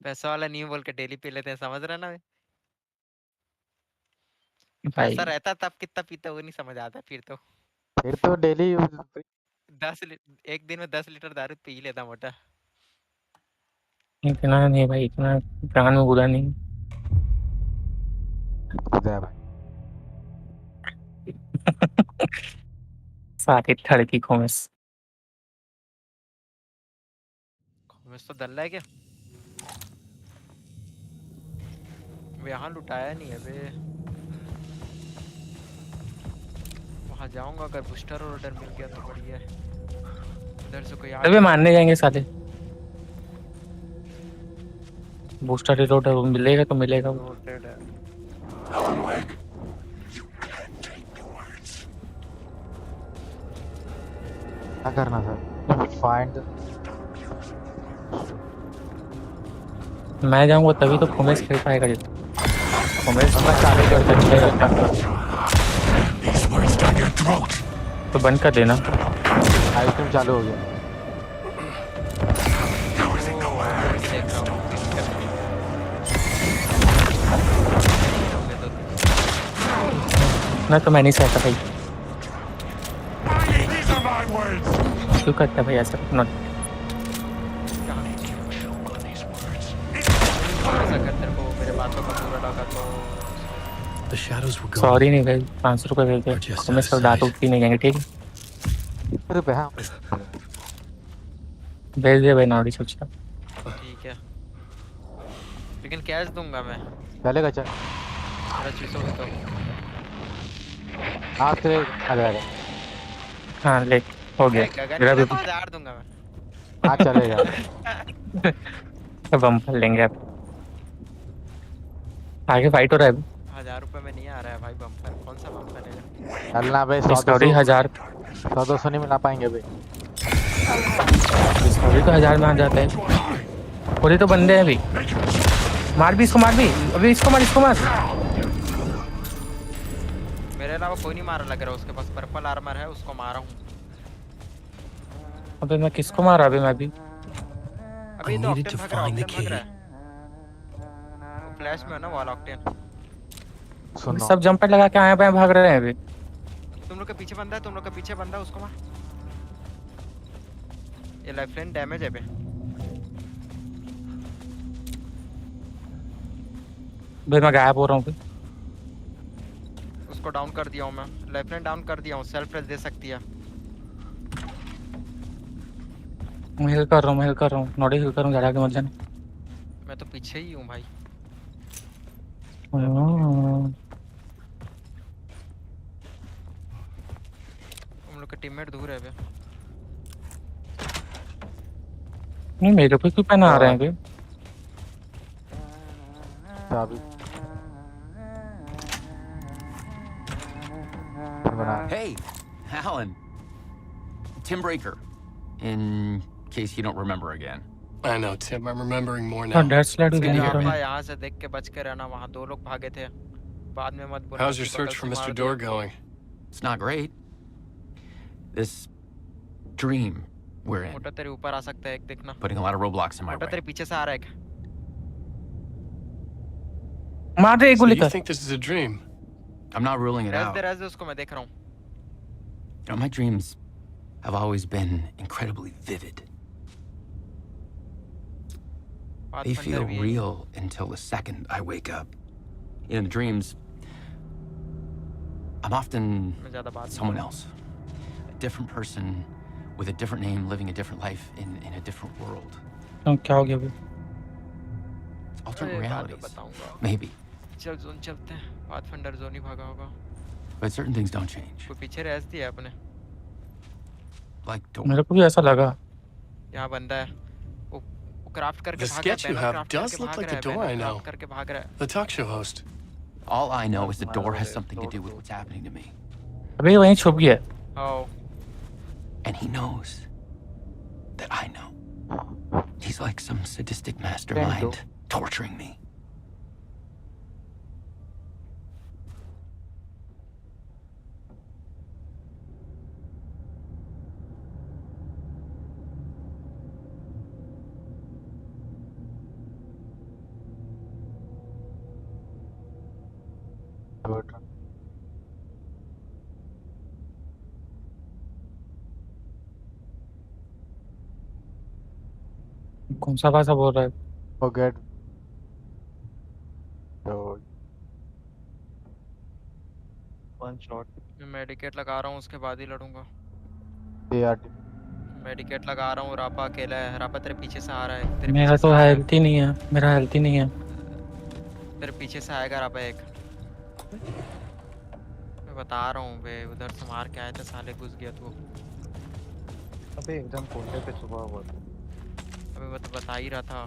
पैसा वाला नहीं बोल के डेली पी लेते हैं, समझ रहा ना? पैसा भाई रहता तब कितना पीता वो नहीं समझ आता फिर तो। फिर तो डेली यूज 1 दिन में 10 लीटर दारू पी लेता मोटा। इतना नहीं भाई, इतना प्राण में बुरा नहीं। है भाई। सारे ठड़की खोमस। खोमेस तो दल्ला है क्या? वो यहाँ लुटाया नहीं है बे। वहाँ जाऊंगा, अगर बूस्टर और ऑर्डर मिल गया तो बढ़िया है। इधर से कोई आ अबे जाए। मारने जाएंगे साले। बूस्टर रिलोड है, वो मिलेगा तो मिलेगा। रोटेड है। क्या करना था? फाइंड। मैं जाऊंगा तभी तो खोमेस खेल पाएगा। खोमेस मैं चालू कर अच्छा दूंगा। रहता तो बंद कर देना। आइटम चालू हो गया। करके देख रहा हूँ। ना तो मैं नहीं चाहता भाई। क्यों करता भाई ऐसा? नॉट ऐसा कर तेरे को मेरे बातों का पूरा लगा तो। The shadows were gone. Sorry नहीं भाई, 500 रुपये भेज दे। Just खोमेस का out of दांत sight. उठती नहीं जाएंगे, ठीक है? रुपए हाँ। भेज दे भाई, नॉडी सोचता। ठीक है, लेकिन कैश दूंगा मैं। चलेगा चल। मेरा चीज़ों भी तो। हाँ तेरे अरे अरे। हाँ ले, हो गया गगन मेरा मिला भी। तो 1000 दूंगा मैं। हाँ चलेगा। अब हम कर लेंगे अब। आगे फाइट हो रहा है अभी। 1000 रुपये में नहीं आ रहा है भाई बम्पर, कौन सा बम्पर है? चलना भाई। 100 डिस्कवरी 200 1000। 100 200 नहीं मिला पाएंगे भाई। डिस्कवरी तो 1000 में आ जाता है। पूरे तो बंदे हैं अभी। मार भी इसको, मार भी अभी, इसको मार, इसको मार। मेरे अलावा कोई नहीं मारा लग रहा है, उसके पास पर्पल आर्मर है, उसको मारा हूँ। अबे मैं किसको मारा अभी? मैं भी अभी तो needed ऑक्टेन to भाग रहा है, find the ऑक्टेन भाग रहा key. है। वो फ्लैश में है ना वाल ऑक्टेन। सुनो सब जंपर लगा के आए पे भाग रहे हैं अभी। तुम लोग के पीछे बंदा है, तुम लोग के पीछे बंदा है, उसको मार। ये लाइफलाइन डैमेज है बे। भाई मैं गायब हो रहा हूँ अभी। उसको डाउन कर दिया हूँ मैं, लाइफलाइन डाउन कर दिया हूँ, सेल्फ रेस दे सकती है। मैं हिल कर रहा हूँ, मैं हिल कर रहा हूँ, नॉडी हिल कर रहा हूँ, ज्यादा आगे मत जाना। मैं तो पीछे ही हूँ भाई। तुम लोग के टीममेट दूर है बे। नहीं मेरे पे क्यों पहना आ रहे हैं अभी? चाबी बना। Hey, Alan. Tim Breaker. In case you don't remember again. I know, Tim. I'm remembering more हाँ now. डेड स्लाइड भी It's good देने to की hear, जरूरत आपा man. है। यहाँ से देख के बच के रहना, वहाँ 2 लोग भागे थे। बाद में मत बोलना How's your कि search बगल for से Mr. मार Door दिया। going? It's not great. This dream we're in, मोटा तेरे ऊपर आ सकता है एक, देखना। putting a lot of roadblocks in my मोटा way. तेरे पीछे से आ रहा है एक। मार दे एक So गोली you कर। think this is a dream? I'm not ruling it out. Race दे उसको, मैं देख रहा हूँ। You know, my dreams have always been incredibly vivid. They feel real until the second I wake up. In the dreams, I'm often someone else. A different person with a different name, living a different life in a different world. क्या हो गया अभी? Alternate realities. बताऊंगा। Maybe. चल zone चलते हैं, pathfinder zone ही भागा होगा। But certain things don't change. कोई पीछे रेस दिया है अपने। Like मेरे door. को भी ऐसा लगा। यहाँ बंदा है। वो क्राफ्ट करके The भाग रहा है, sketch you banner have craft does करके look भाग like रहा the है, door I banner know. Craft करके भाग रहा है। The talk show host. All I know is the door has something to do with what's happening to me. अभी वहीं छुप गया। Oh. And he knows that I know. He's like some sadistic mastermind torturing me. कौन सा भाषा बोल रहा है? Forget. So, one shot. मैं मेडिकेट लगा रहा हूँ, उसके बाद ही लड़ूंगा। they are. मेडिकेट लगा रहा हूँ, रापा अकेला है। रापा तेरे पीछे से आ रहा है, तेरे मेरा पीछे तो से आ रहा है। हेल्थ ही नहीं है, मेरा हेल्थ ही नहीं है। तेरे पीछे से आएगा रापा एक। मैं बता रहा हूँ बे, उधर से मार के आए थे साले, घुस गया तू। अबे एकदम कोने पे छुपा हुआ था। अबे मैं तो बता ही रहा था।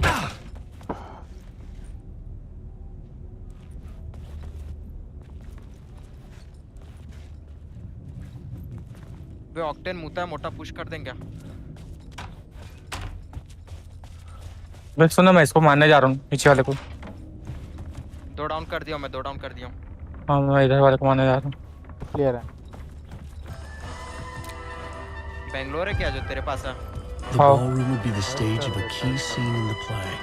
बे ऑक्टेन मुता है, मोटा पुश कर देंगे क्या? बस सुनो, मैं इसको मारने जा रहा हूँ, नीचे वाले को। 2 डाउन कर दिया मैं, 2 डाउन कर दिया हूँ। हाँ, मैं इधर वाले को मारने जा रहा हूँ। Clear है. बेंगलोर है क्या जो तेरे पास है? The How? ballroom would be the stage of a key scene in the play.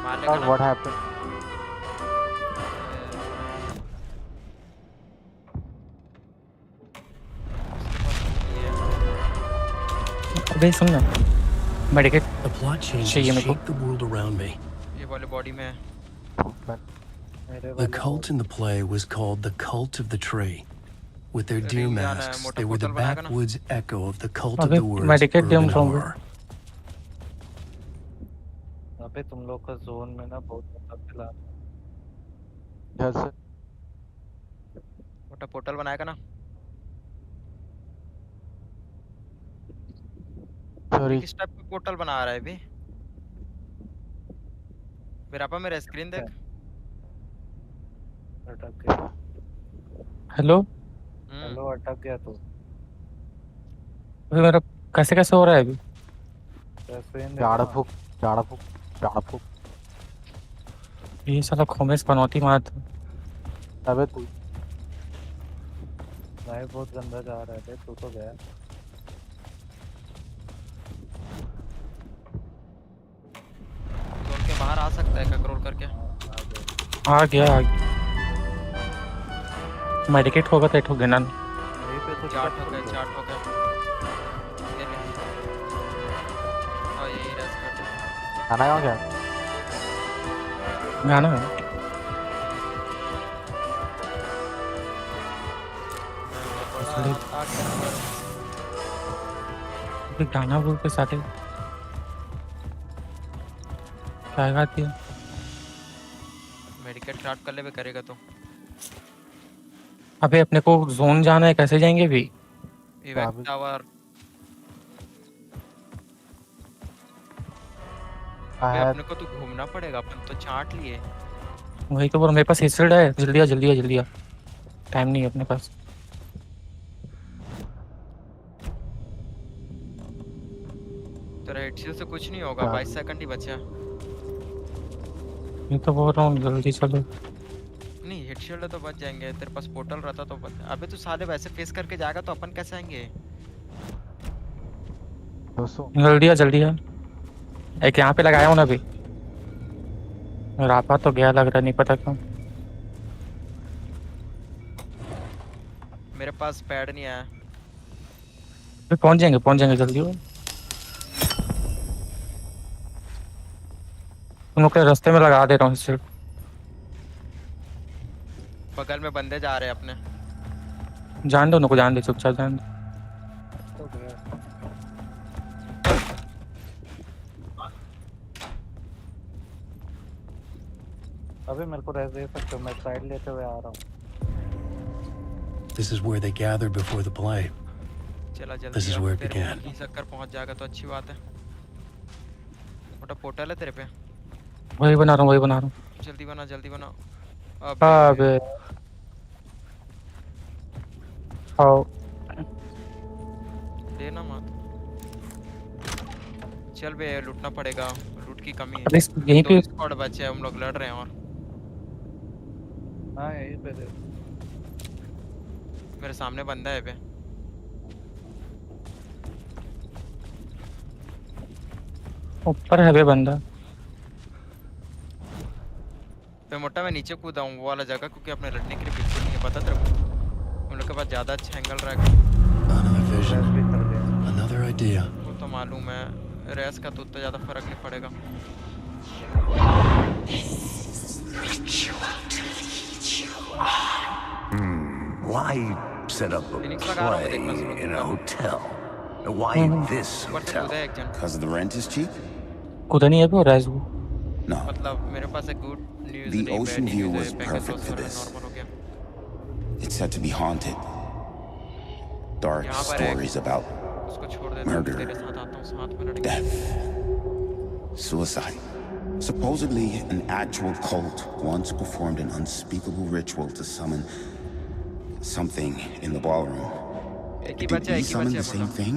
मार लेगा Dog, ना? what happened? अबे सुन ना, मेडिकेट The plot changes चाहिए मेरे को। shaped the world around me. ये वाले बॉडी में है। मेरे The वाले cult in the play was called the Cult of the Tree. With their deer Ring जाना है, masks, मोटा they were the portal बनाएगा ना? backwoods echo of the cult of अबे the woods medicate they urban हम लोग। horror. अबे तुम लोग का जोन में ना बहुत मतलब खिला। Yes, sir. मोटा पोर्टल बनाएगा ना? Sorry. किस टाइप का पोर्टल बना रहा है बे? मेरा पे मेरा स्क्रीन देख। अटक गया। हेलो, हेलो अटक गया तू। अबे मेरा कैसे कैसे हो रहा है अभी? स्क्रीन झाड़ फूक, झाड़ फूक, झाड़ फूक. ये साला खोमेस पनौती मार। अबे तू भाई बहुत गंदा जा रहा है, तू तो गया। जोन के बाहर आ सकता है कंट्रोल करके। आ गया। मेडिकेट होगा तो एक गिना। यहीं पे तो 4 हो गए, 4 हो गए। ये ले। और यही रेस्ट कर। खाना कहाँ गया? गाना गाना बोल के साथे क्या गाती है? मेडिकेट क्राफ्ट कर ले बे, करेगा तो। अबे अपने को जोन जाना है, कैसे जाएंगे भी? इवैक टावर। बे अपने को तो घूमना पड़ेगा, अपन तो चाट लिए। वही तो बोल, मेरे पास हिस्ट्री है। जल्दी आ, जल्दी आ, जल्दी आ। टाइम नहीं है अपने पास। तेरा हेडशील्ड से कुछ नहीं होगा, 22 सेकंड ही बचा। ये तो बोल रहा हूँ जल्दी चलो। नहीं हेडशील्ड तो बच जाएंगे, तेरे पास पोर्टल रहता तो बच। अबे तू साले वैसे फेस करके जाएगा तो अपन कैसे आएंगे? दोस्तों जल्दी आ, जल्दी आ। एक यहाँ पे लगाया हूँ ना अभी। रापा तो गया लग रहा, नहीं पता क्यों। मेरे पास पैड नहीं आया। पहुंच जाएंगे जल्दी हो। तुम लोग के रास्ते में लगा दे रहा हूँ सिर्फ। बगल में बंदे जा रहे हैं अपने। जान दो उनको, जान दे, चुपचाप जान दे। तो गया। अबे मेरे को रेस्ट दे सकते हो, मैं साइड लेते हुए आ रहा हूँ। This is where they gathered before the play. चला जल्दी। This is अब where it तेरे began. मुंह की शक्कर पहुंच जाएगा तो अच्छी बात है। मोटा पोर्टल है तेरे पे। वही बना रहा हूँ। जल्दी बना, जल्दी बना। अबे आओ। देना मत। चल बे, लूटना पड़ेगा, लूट की कमी है। अबे यहीं पे 2 स्क्वाड बचे हैं, हम लोग लड़ रहे हैं। और हाँ यहीं पे दे। मेरे सामने बंदा है बे। ऊपर है बे बंदा। पे मोटा मैं नीचे कूदा हूँ वो वाला जगह, क्योंकि अपने लड़ने के लिए बिल्कुल नहीं है, पता तेरे को। उन लोग के पास ज्यादा अच्छा एंगल रहेगा। Another रेस्ट vision, भी कर दिया। another idea. वो तो मालूम है, रेस का तो उतना ज़्यादा फर्क नहीं पड़ेगा। Why set up a Phoenix लगा रहा हूँ, play देखना सुनो। in a hotel? Why this ऊपर से hotel? कूदा है एक जन। Because the rent is cheap? कूदा नहीं है अभी, हो रहा है वो। No. मतलब मेरे पास एक गुड न्यूज़ The नहीं, ocean bad view news was है, पैकेज perfect for थोड़ा this. नॉर्मल हो गया। It's said to be haunted. Dark यहाँ पर एक- stories about उसको छोड़ देता हूँ, Murder. तेरे साथ आता हूँ 7 मिनट के। death, suicide. Supposedly, an actual cult once performed an unspeakable ritual to summon something in the ballroom. एक ही Did बच्चा, we एक ही summon बच्चा the same मतलब। thing?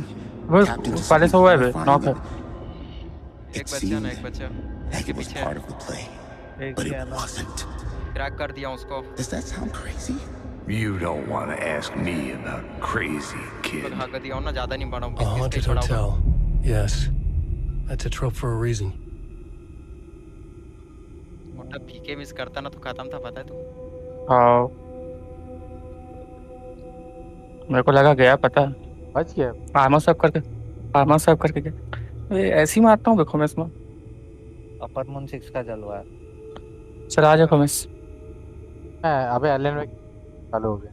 वो Tapped into पहले से something हुआ है बे, horrifying नॉक है। that एक it बच्चा ना, seemed एक बच्चा। like इसके it was पीछे part of the play, एक but ही है it ना। wasn't. क्रैक कर दिया उसको। Does that sound crazy? You don't want to ask me about crazy, kid. तो भाग दिया हूँ ना, ज़्यादा नहीं बढ़ा हूँ। A 20 haunted पे ही बढ़ा हूँ। hotel. Yes. That's a trope for a reason. मोटा पीके मिस करता ना तो खत्म था, पता है तू। हाँ, मेरे को लगा गया, पता है। बच गया। आर्मर सब करके गया। ये ऐसे ही मारता हूँ देखो मैं इसमें। अपर मून 6 का जलवा है। चल आ जाओ कमिस। अबे एलन में चालू हो गया।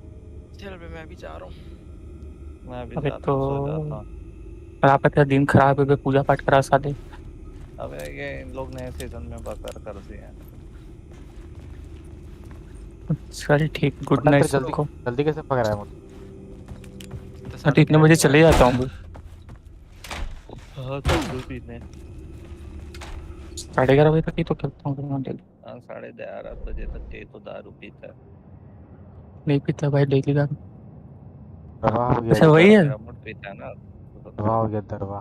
चल बे, मैं भी जा रहा हूँ। मैं भी अबे जाता तो हूँ, सो जाता हूँ। खराब है, तेरा दिन खराब है बे, पूजा पाठ करा साले। अबे ये इन लोग नए सीजन में बकर कर दिए हैं। चल ठीक, गुड पता नाइट तेरे जल्दी सबको। जल्दी कैसे पकड़ा है मुझे? तो मैं तो इतने बजे चले जाता हूँ। हाँ तो भी ने 11:30 बजे तक ही तो खेलता हूँ। 11:30 बजे तक के तो दारू पीता है। नहीं पीता भाई, डेली का। दरवा हो अच्छा गया। वही है। मुठ पीता है ना। दरवा हो गया दरवा।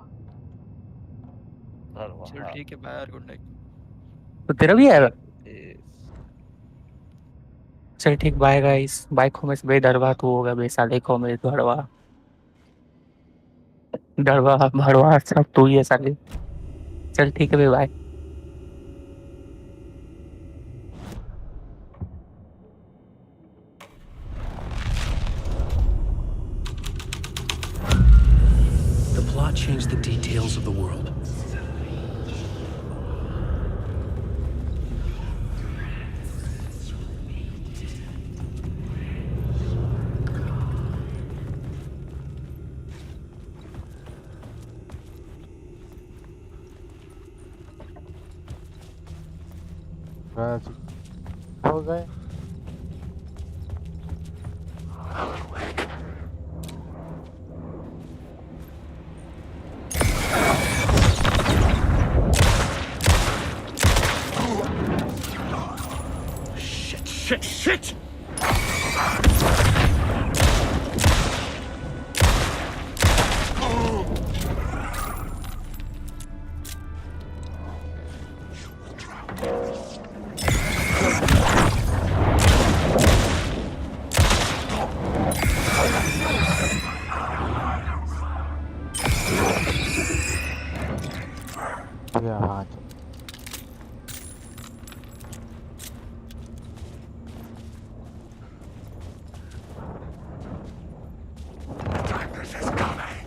चल ठीक है, बाय यार, गुड नाइट। तो तेरा भी आएगा। Peace. चल ठीक, बाय गाइस। बाय खोमेस बे, दरवा तू होगा बे, साले खोमेस भड़वा डरवा भड़वा सब तू ही है साले। चल ठीक है बे, bye. The plot changed the details of the world. बस हो गए। Shit! हो गया हाँ चल। Darkness is coming.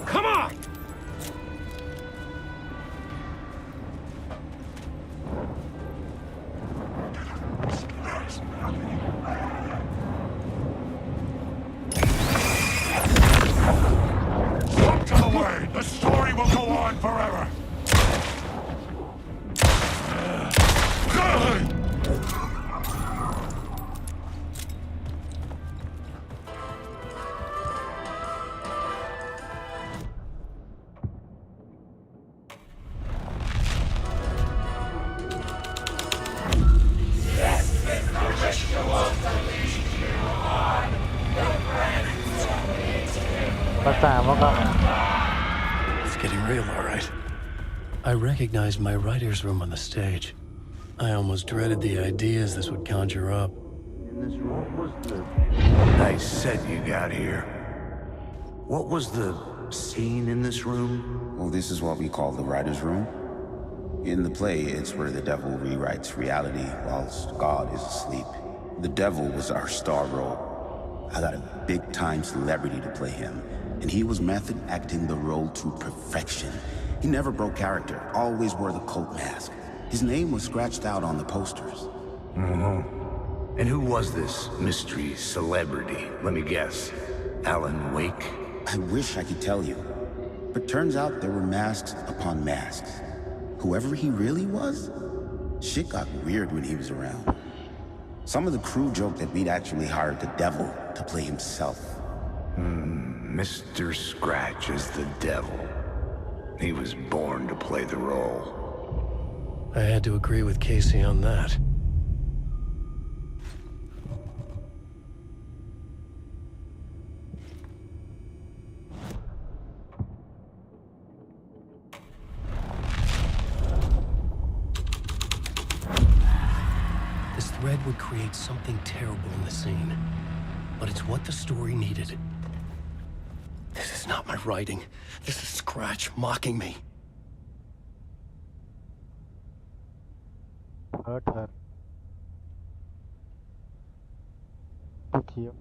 Come on! Look to the way! The story will go on forever! लगता है मौका। It's getting real, all right. I recognized my writer's room on the stage. I almost dreaded the ideas this would conjure up. Nice set you got here. What was the scene in this room? Well, this is what we call the writer's room. In the play, it's where the devil rewrites reality whilst God is asleep. The devil was our star role. I got a big-time celebrity to play him, and he was method acting the role to perfection. He never broke character, always wore the cult mask. His name was scratched out on the posters. And who was this mystery celebrity? Let me guess. Alan Wake? I wish I could tell you, but turns out there were masks upon masks. Whoever he really was, shit got weird when he was around. Some of the crew joked that we'd actually hired the devil to play himself. Mr. Scratch is the devil. He was born to play the role. I had to agree with Casey on that. This thread would create something terrible in the scene, but it's what the story needed. This is not my writing. This is Scratch mocking me. Hurt her. Took you.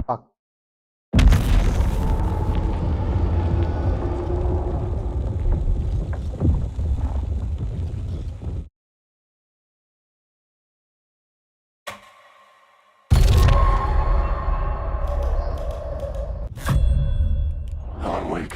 Fuck. Alan Wake.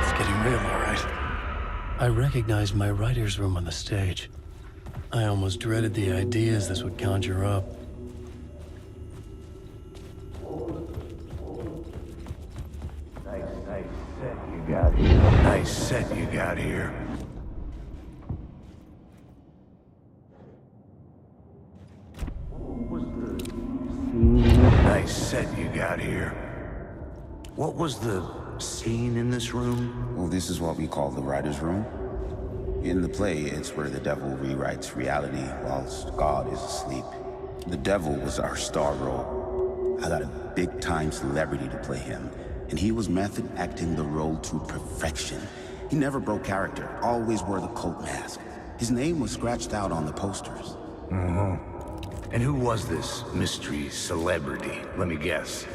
It's getting real, all right. I recognized my writer's room on the stage. I almost dreaded the ideas this would conjure up. Nice set you got here. Nice set you got here. What was the scene in this room? Well, this is what we call the writer's room. In the play, it's where the devil rewrites reality whilst God is asleep. The devil was our star role. I got a big-time celebrity to play him, and he was method acting the role to perfection. He never broke character, always wore the cult mask. His name was scratched out on the posters. And who was this mystery celebrity? Let me guess.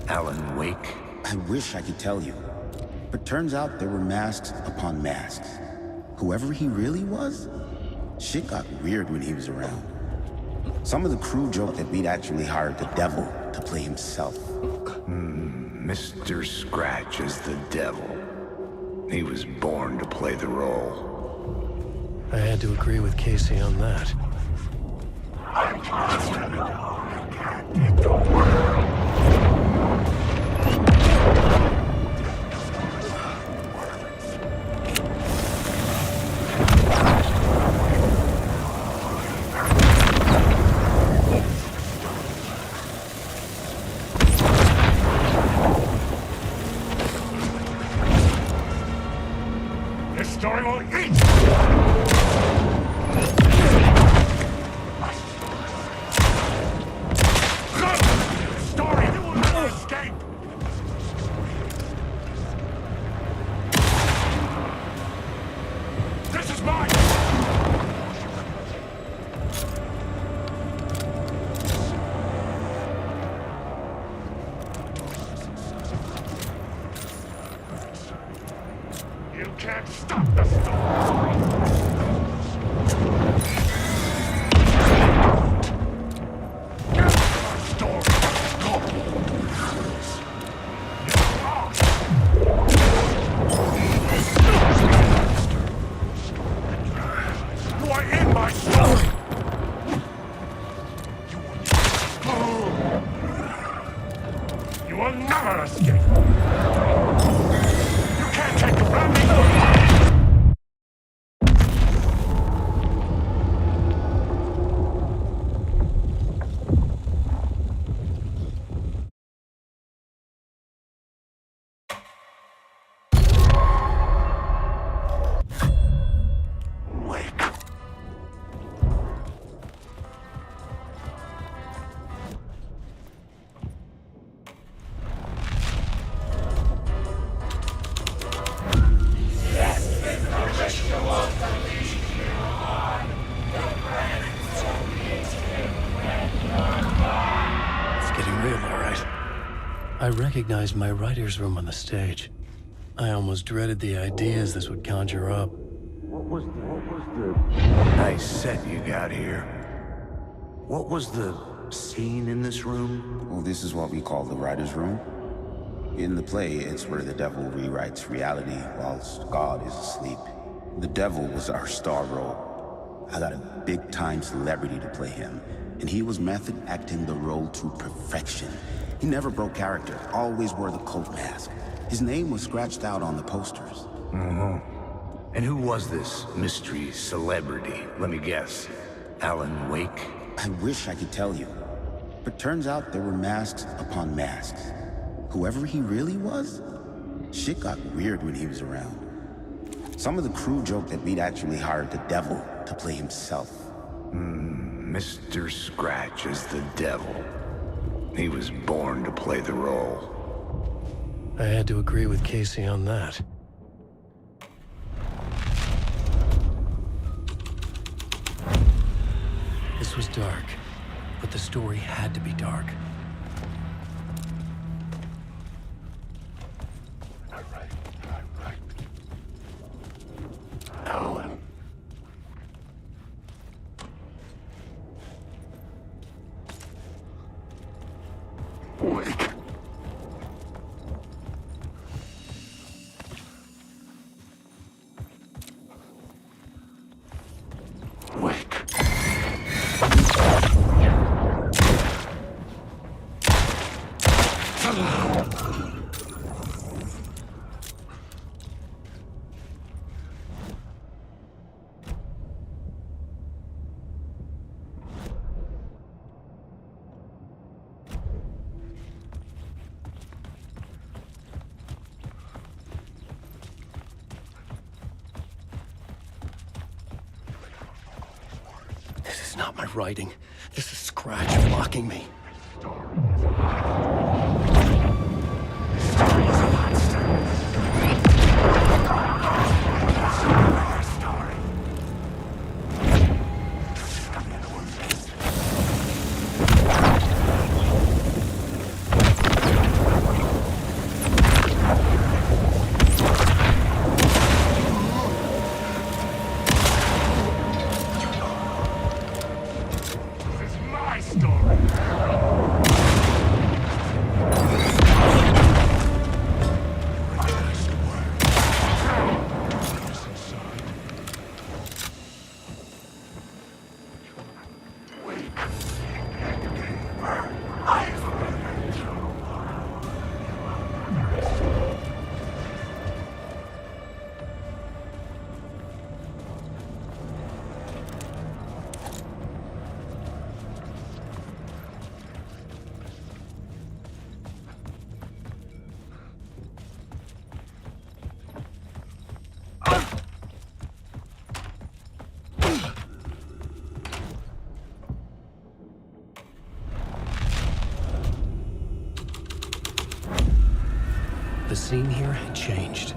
Alan Wake? I wish I could tell you, but turns out there were masks upon masks. Whoever he really was, shit got weird when he was around. Some of the crew joked that we'd actually hired the devil to play himself. Mr. Scratch is the devil. He was born to play the role. I had to agree with Casey on that. This story will eat you! Story, you will never escape! This is mine! You can't stop the story! Get my story! Go! You're lost! You are in my story! You will never escape! You can't take the rabbit! Wake. It's getting real, all right. I recognized my writer's room on the stage. I almost dreaded the ideas this would conjure up. What was the nice set you got here? What was the scene in this room? Well, this is what we call the writer's room. In the play, it's where the devil rewrites reality whilst God is asleep. The devil was our star role. I got a big-time celebrity to play him, and he was method acting the role to perfection. He never broke character, always wore the cult mask. His name was scratched out on the posters. And who was this mystery celebrity? Let me guess. Alan Wake? I wish I could tell you, but turns out there were masks upon masks. Whoever he really was, shit got weird when he was around. Some of the crew joked that we'd actually hired the devil to play himself. Mr. Scratch is the devil. He was born to play the role. I had to agree with Casey on that. This was dark, but the story had to be dark. Alan. Wake. Wake. This is not my writing. This is Scratch mocking me. This is my story. scene here had changed.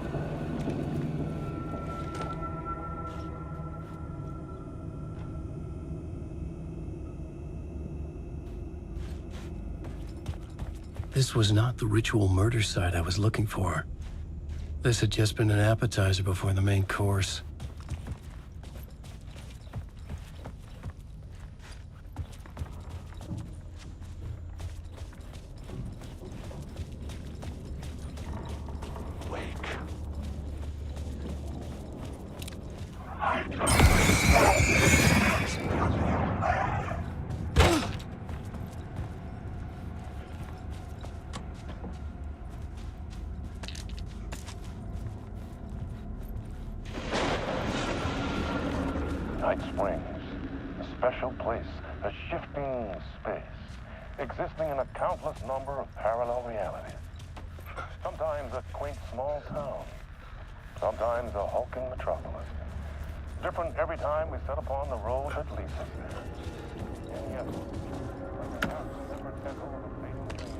This was not the ritual murder site I was looking for. This had just been an appetizer before the main course. Night Springs, a special place, a shifting space, existing in a countless number of parallel realities. Sometimes a quaint small town, sometimes a hulking metropolis. Different every time we set upon the road that leads us there. And yet, like a different echo of a fatal dream.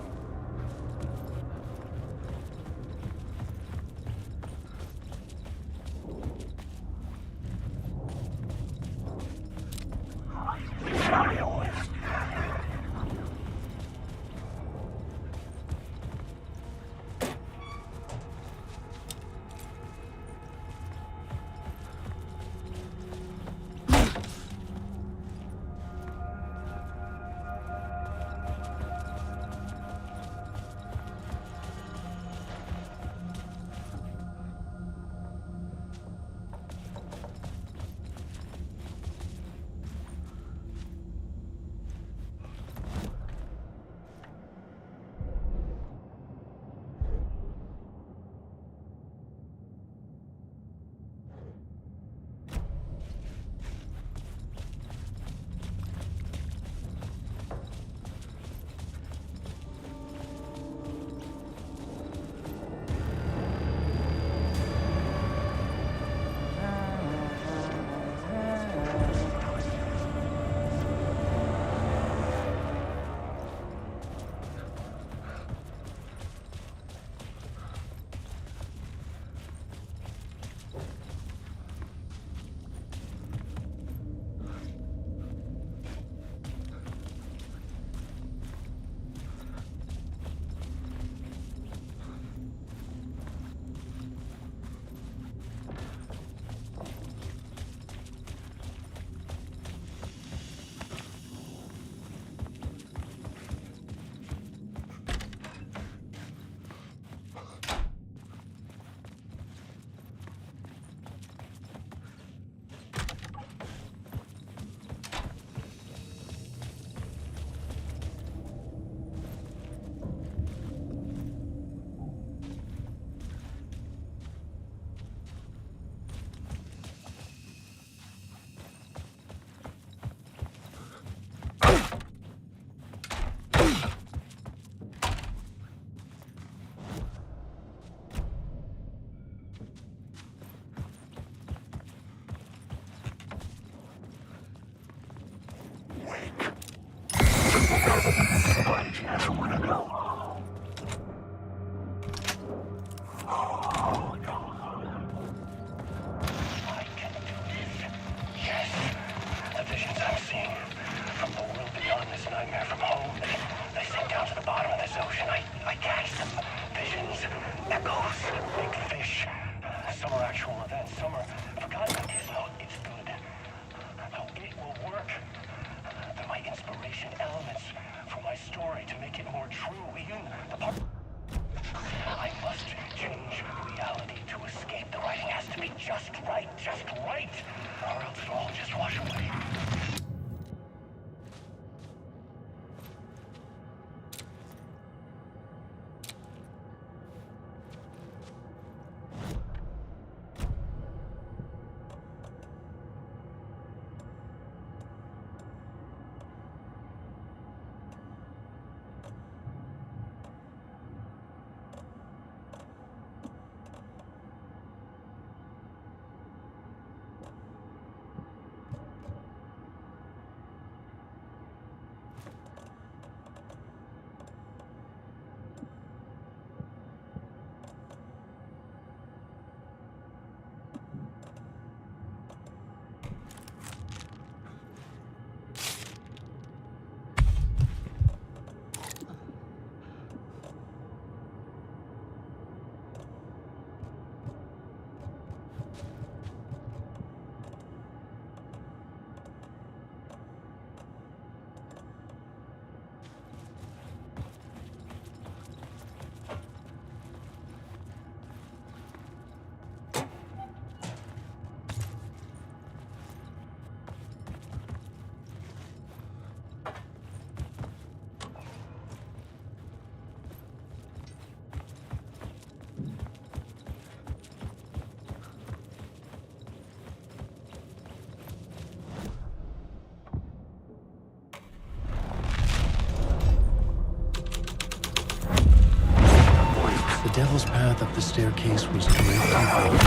devil's path up the staircase was draped in blood.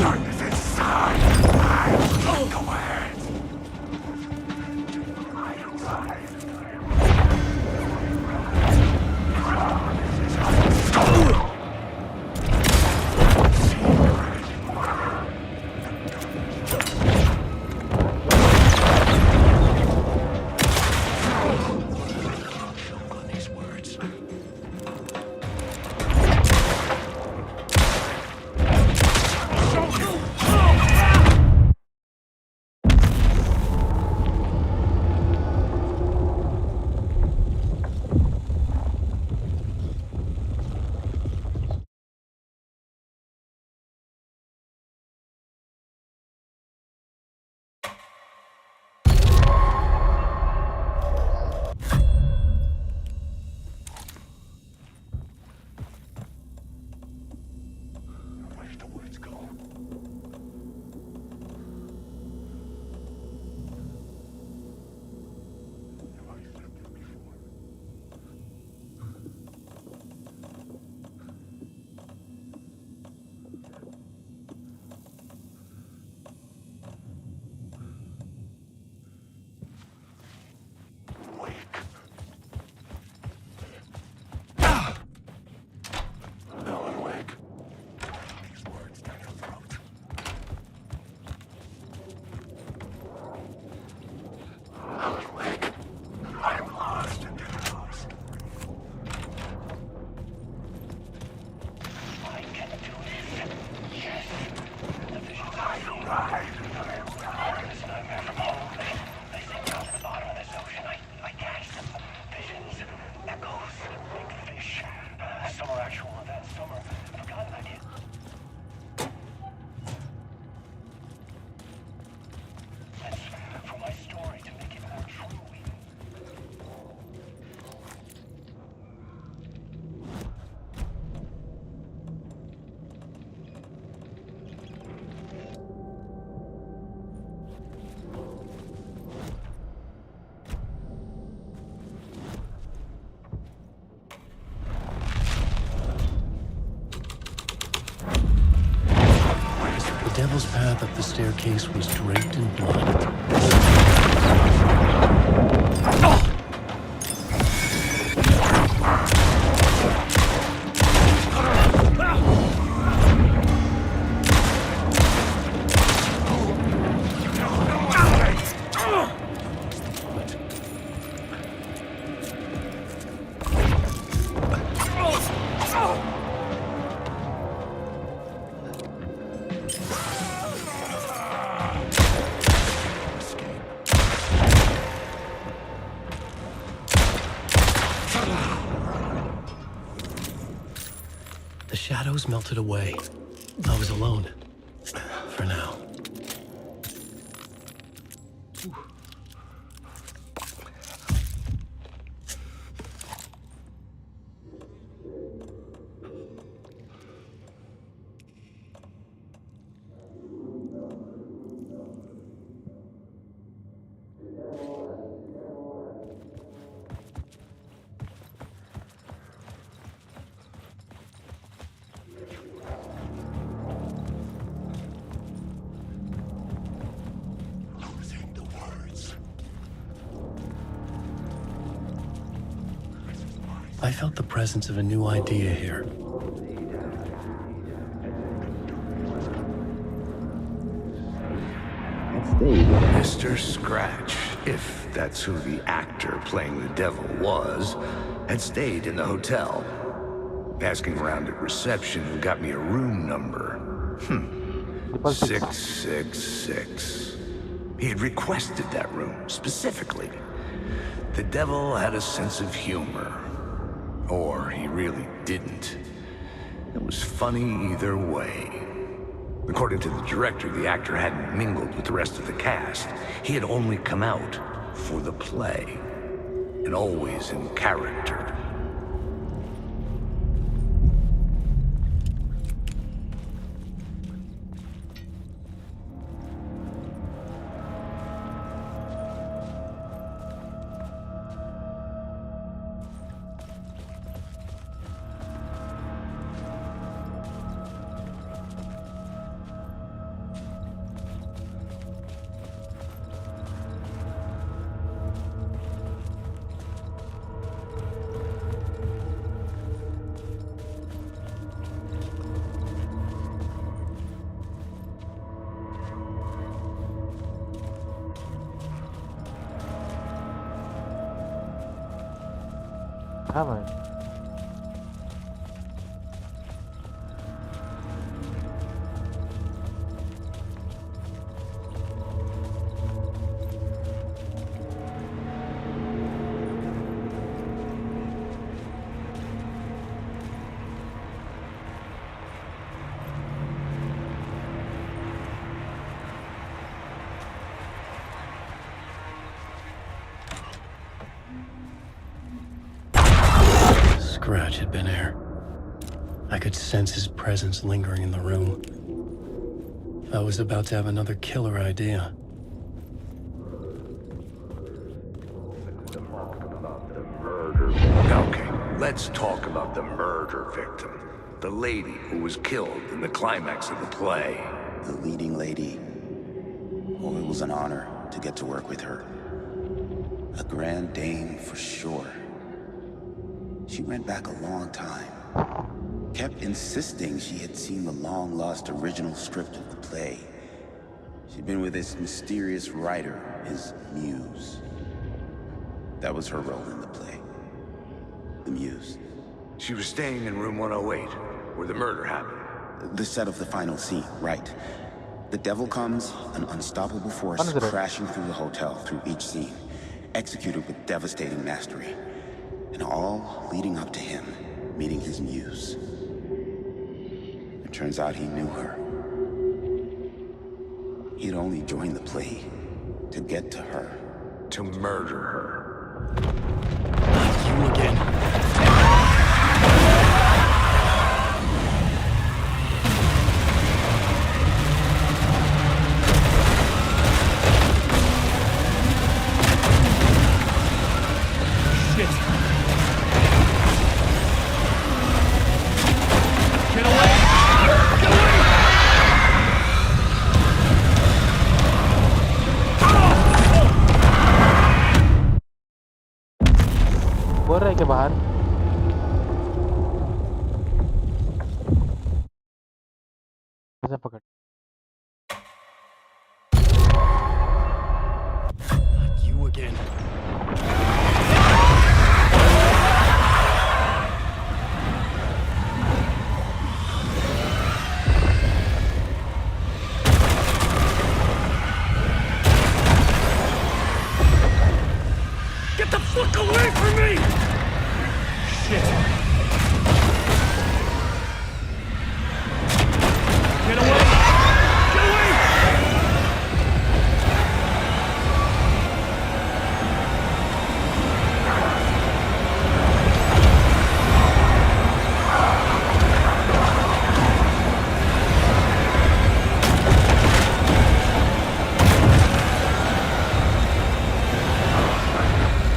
Gun is inside. Go ahead. Where'd the words go? Have I said this before? Wake. Alan Wake. These words down your throat. Alan Wake. I'm lost in your lost. I can do this. Yes. The vision I ride. This nightmare from home. They sink down to the bottom of this ocean. I catch them. Visions, echoes, big fish. Some are actual events, some are forgotten ideas. It's for my story to make it more true. The devil's path up the staircase was draped in blood. The shadows melted away. I was alone. For now. Losing the words. I felt the presence of a new idea here. Mr. Scratch, if that's who the actor playing the devil was, had stayed in the hotel. Asking around at reception got me a room number. 666. He had requested that room, specifically. The devil had a sense of humor. Or he really didn't. It was funny either way. According to the director, the actor hadn't mingled with the rest of the cast. He had only come out for the play, and always in character. हाँ भाई Scratch had been there. I could sense his presence lingering in the room. I was about to have another killer idea. Okay, let's talk about the murder victim. The lady who was killed in the climax of the play. The leading lady. Oh, it was an honor to get to work with her. A grand dame for sure. She went back a long time. Kept insisting she had seen the long-lost original script of the play. She'd been with this mysterious writer, his muse. That was her role in the play. The muse. She was staying in room 108, where the murder happened. The set of the final scene, right. The devil comes, an unstoppable force crashing through the hotel through each scene, executed with devastating mastery. And all leading up to him meeting his muse. It turns out he knew her. He'd only joined the play to get to her. To murder her. You again. बोल रहे कि बाहर ऐसा पकड़ You again. Get the fuck away from me! Shit. Get away! Get away!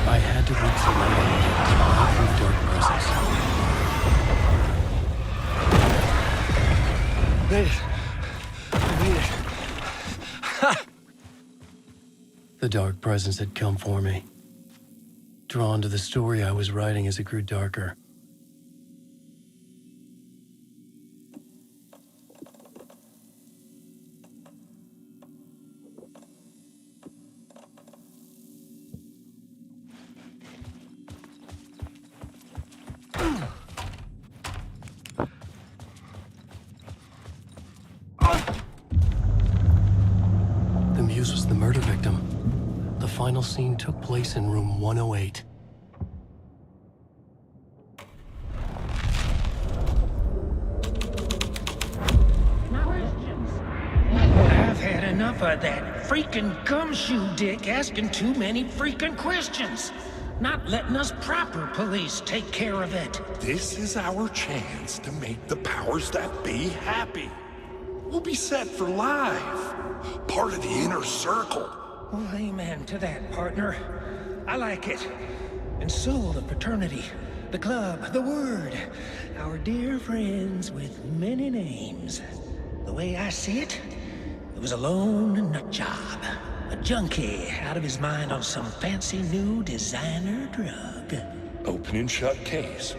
I had to reach the light and get through dark presence. Made it. I made it. The dark presence had come for me. Drawn to the story I was writing as it grew darker. The muse was the murder victim. The final scene took place in room 108. I've had enough of that freaking gumshoe dick asking too many freaking questions. Not letting us proper police take care of it. This is our chance to make the powers that be happy. We'll be set for life. Part of the inner circle. Well, amen to that, partner. I like it. And so the fraternity, the club, the word. Our dear friends with many names. The way I see it, it was a lone nut job. A junkie out of his mind on some fancy new designer drug. Open and shut case.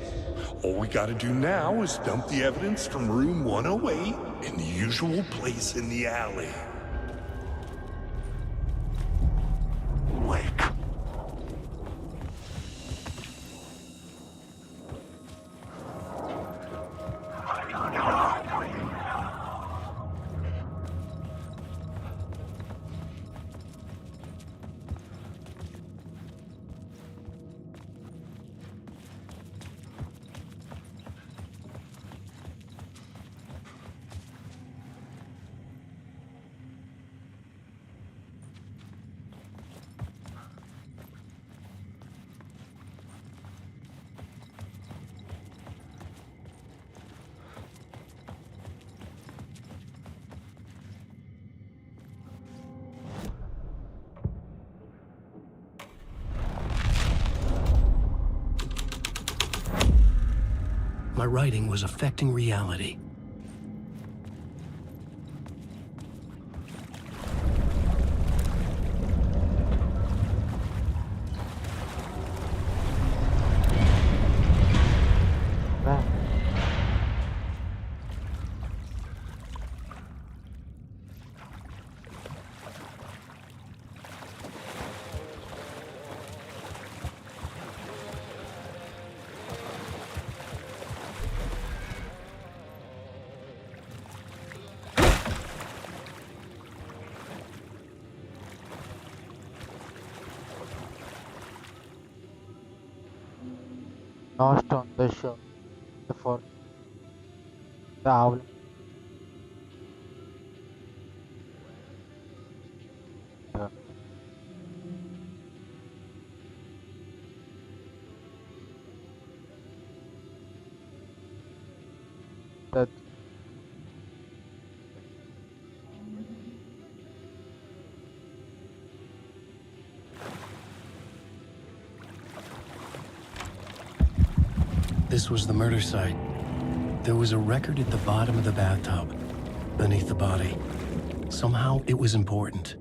All we gotta do now is dump the evidence from room 108 in the usual place in the alley. Wake. my writing was affecting reality. Lost on the shore. For the owl. That This was the murder site. There was a record at the bottom of the bathtub, beneath the body. Somehow it was important.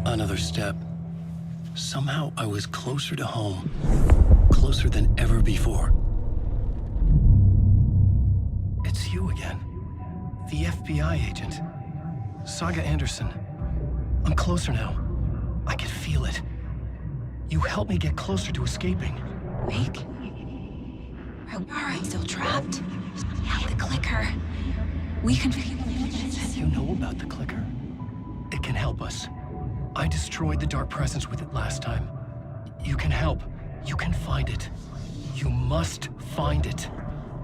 Another step. Somehow I was closer to home. Closer than ever before. It's you again. The FBI agent. Saga Anderson. I'm closer now. I can feel it. You helped me get closer to escaping. Wake? Are I still trapped? The clicker. We can... You know about the clicker? It can help us. I destroyed the dark presence with it last time. You can help. You can find it. You must find it.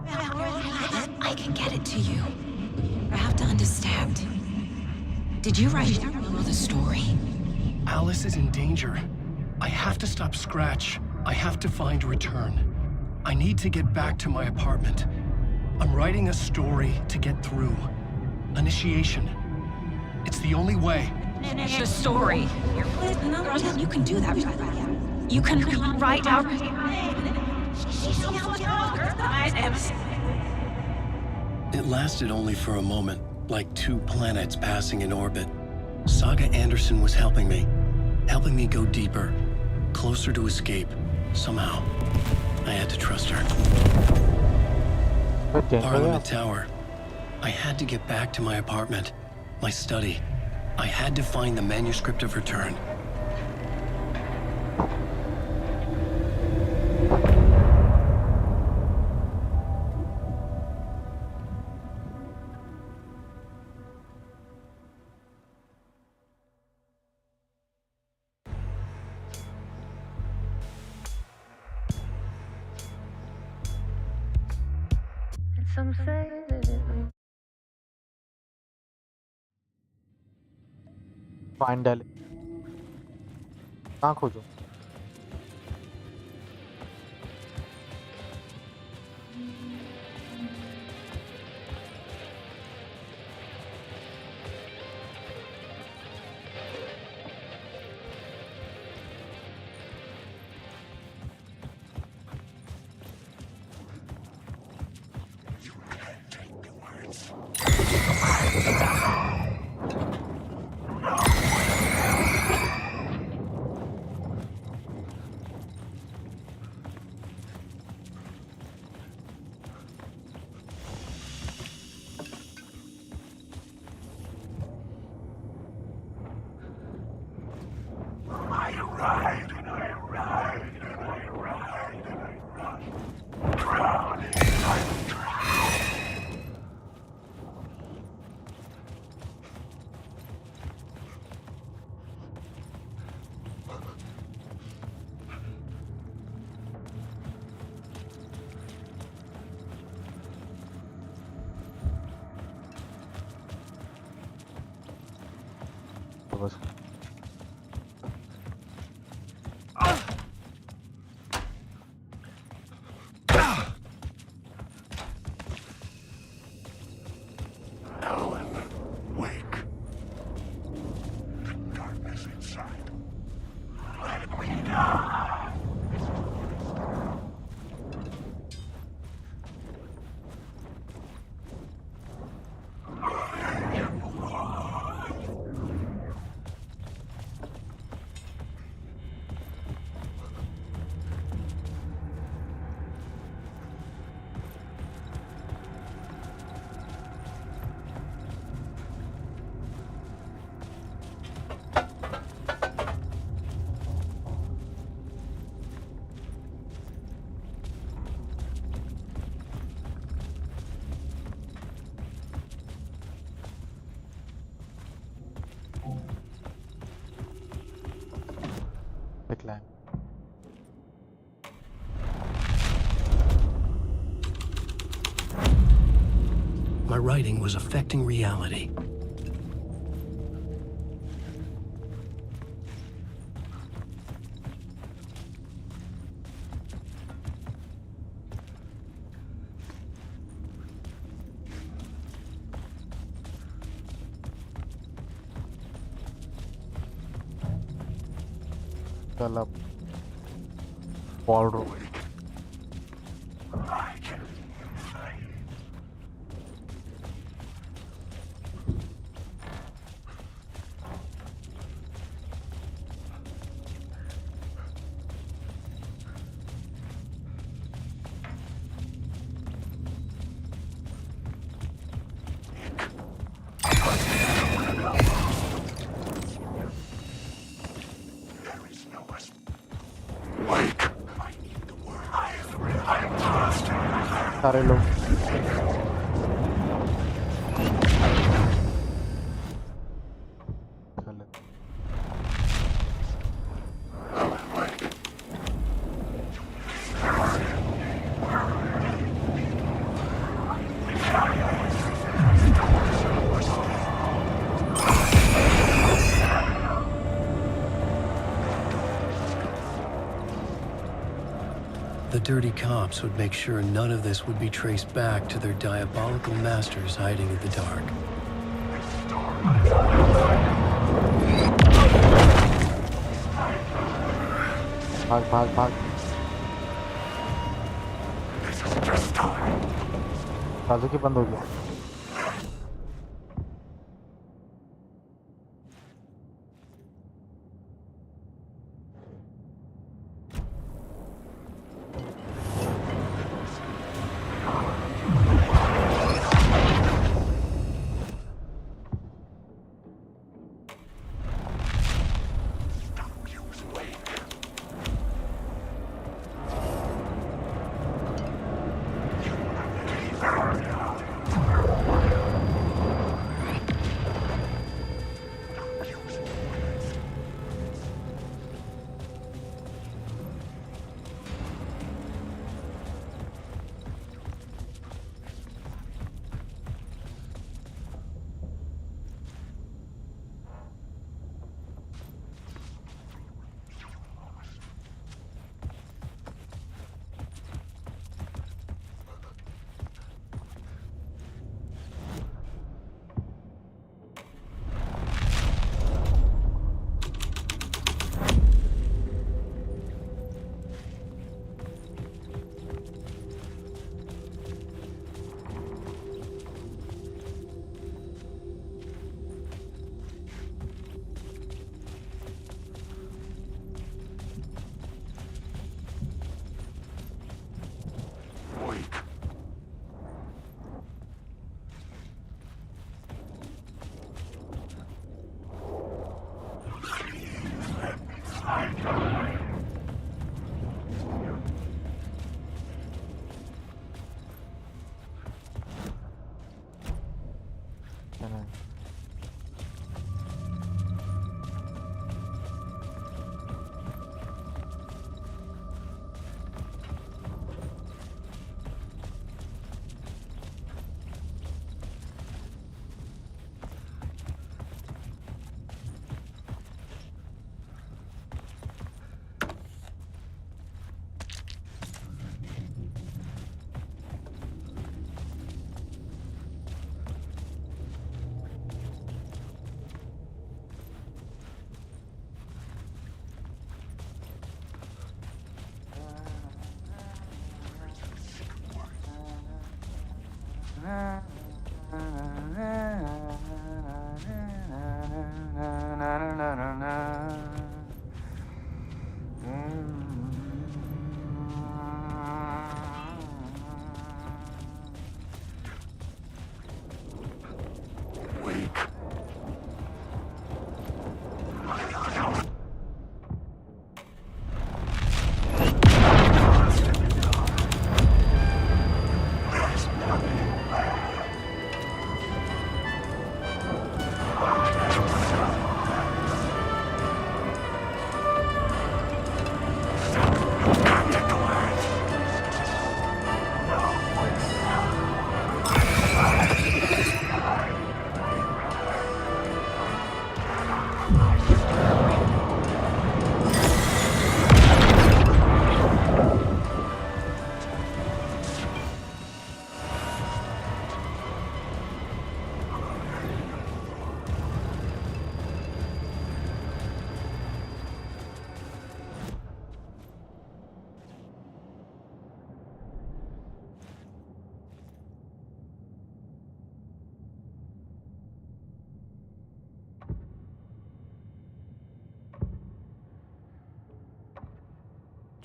I can get it to you. I have to understand. Did you write the story? Alice is in danger. I have to stop Scratch. I have to find Return. I need to get back to my apartment. I'm writing a story to get through. Initiation. It's the only way. The story. You can do that. You can write out... It lasted only for a moment, like two planets passing in orbit. Saga Anderson was helping me go deeper, closer to escape. Somehow, I had to trust her. Parliament Tower. I had to get back to my apartment, my study. I had to find the manuscript of Return. Some say that it... Find Alice. कहाँ खोजूं? बस Alan, wake. The darkness inside. Let me my writing was affecting reality. चल अब ballroom. सारे लोग The dirty cops would make sure none of this would be traced back to their diabolical masters hiding in the dark. भाग भाग भाग बाजू की बंद हो गया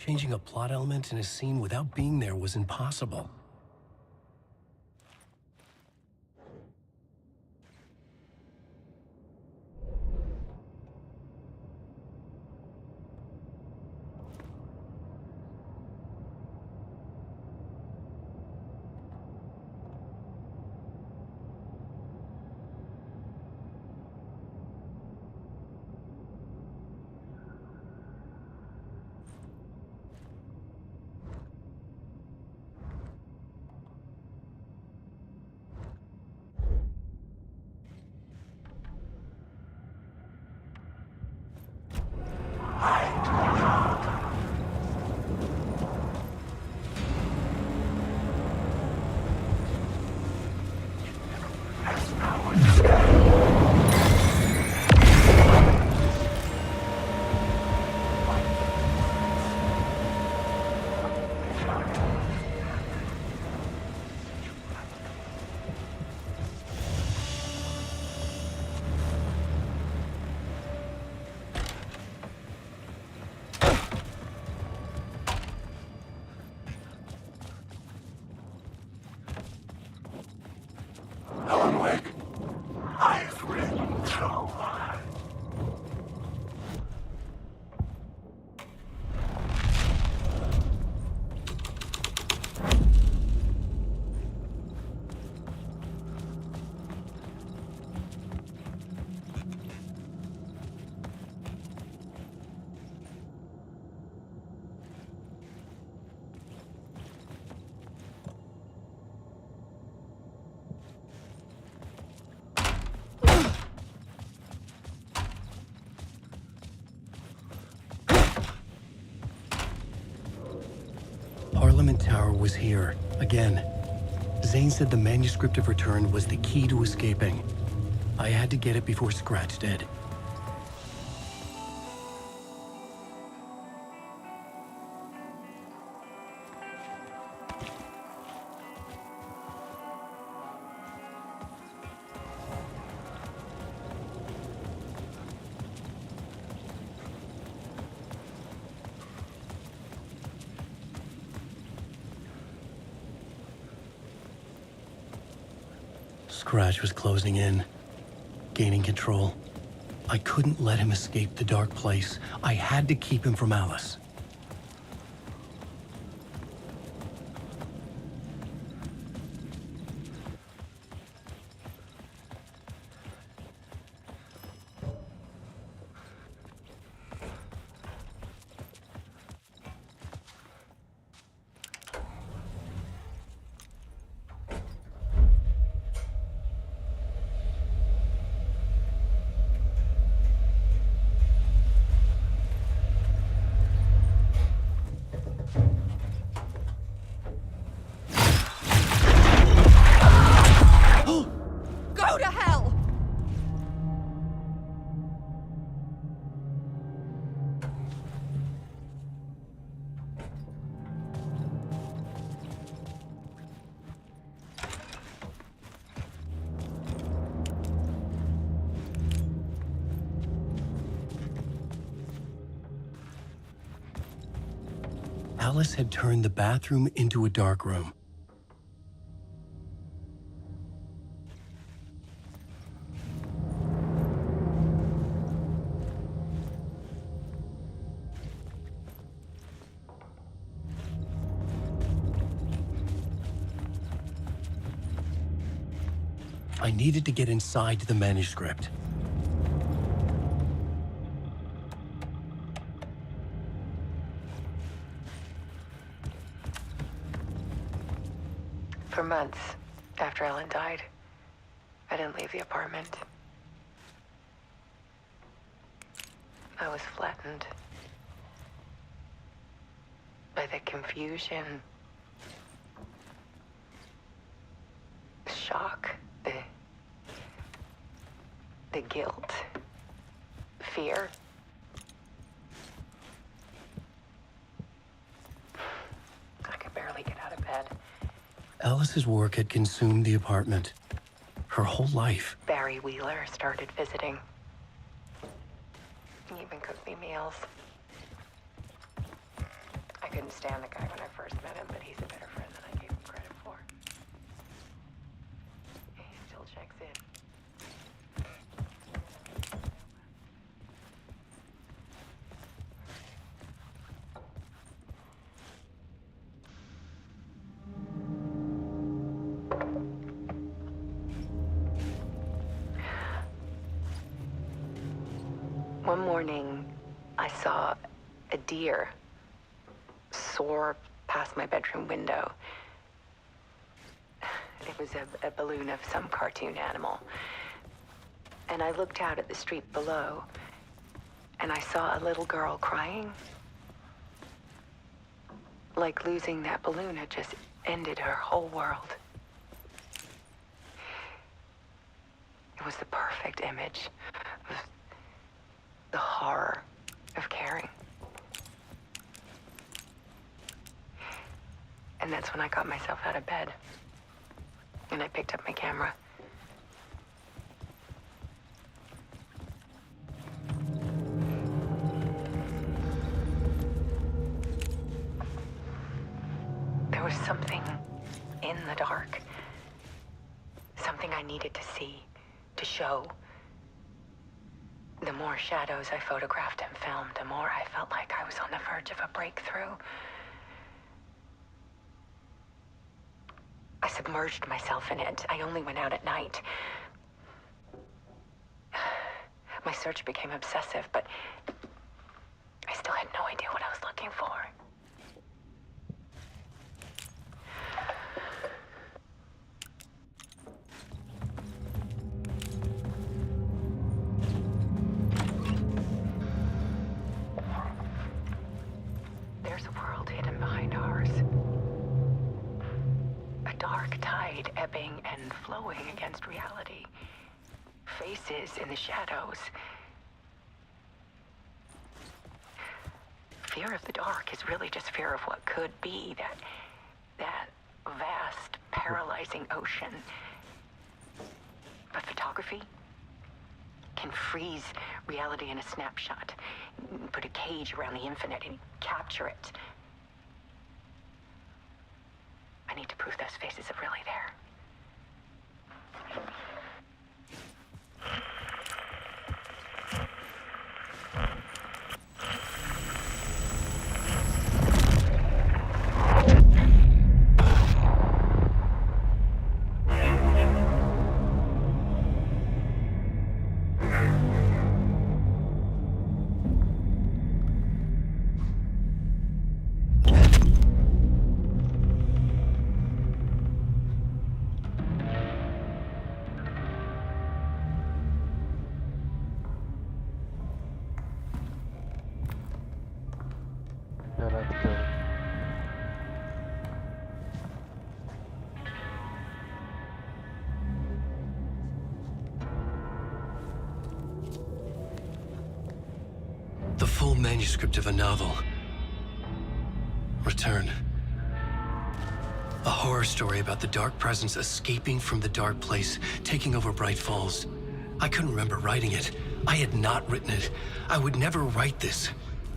Changing a plot element in a scene without being there was impossible. Alan Wake, I've written so much. Parliament Tower was here, again. Zane said the manuscript of Return was the key to escaping. I had to get it before Scratch did. Scratch was closing in, gaining control. I couldn't let him escape the dark place. I had to keep him from Alice. Go to hell! Alice had turned the bathroom into a dark room. I needed to get inside the manuscript. For months after Ellen died, I didn't leave the apartment. I was flattened by the confusion, shock, the guilt, fear. I could barely get out of bed. Alice's work had consumed the apartment. Her whole life. Barry Wheeler started visiting. He even cooked me meals. couldn't stand the guy when I first met him, but he's a better friend than I gave him credit for. He still checks in. One morning, I saw a deer soar past my bedroom window. It was a balloon of some cartoon animal. And I looked out at the street below, and I saw a little girl crying. Like losing that balloon had just ended her whole world. It was the perfect image of the horror of caring. And that's when I got myself out of bed. And I picked up my camera. There was something in the dark. Something I needed to see, to show. The more shadows I photographed and filmed, the more I felt like I was on the verge of a breakthrough. I submerged myself in it. I only went out at night. My search became obsessive, but I still had no idea what I was looking for. There's a world hidden behind ours. A dark tide ebbing and flowing against reality. Faces in the shadows. Fear of the dark is really just fear of what could be, that vast, paralyzing ocean. But photography can freeze reality in a snapshot, put a cage around the infinite and capture it. I need to prove those faces are really there. The full manuscript of a novel. Return. A horror story about the dark presence escaping from the dark place, taking over Bright Falls. I couldn't remember writing it. I had not written it. I would never write this.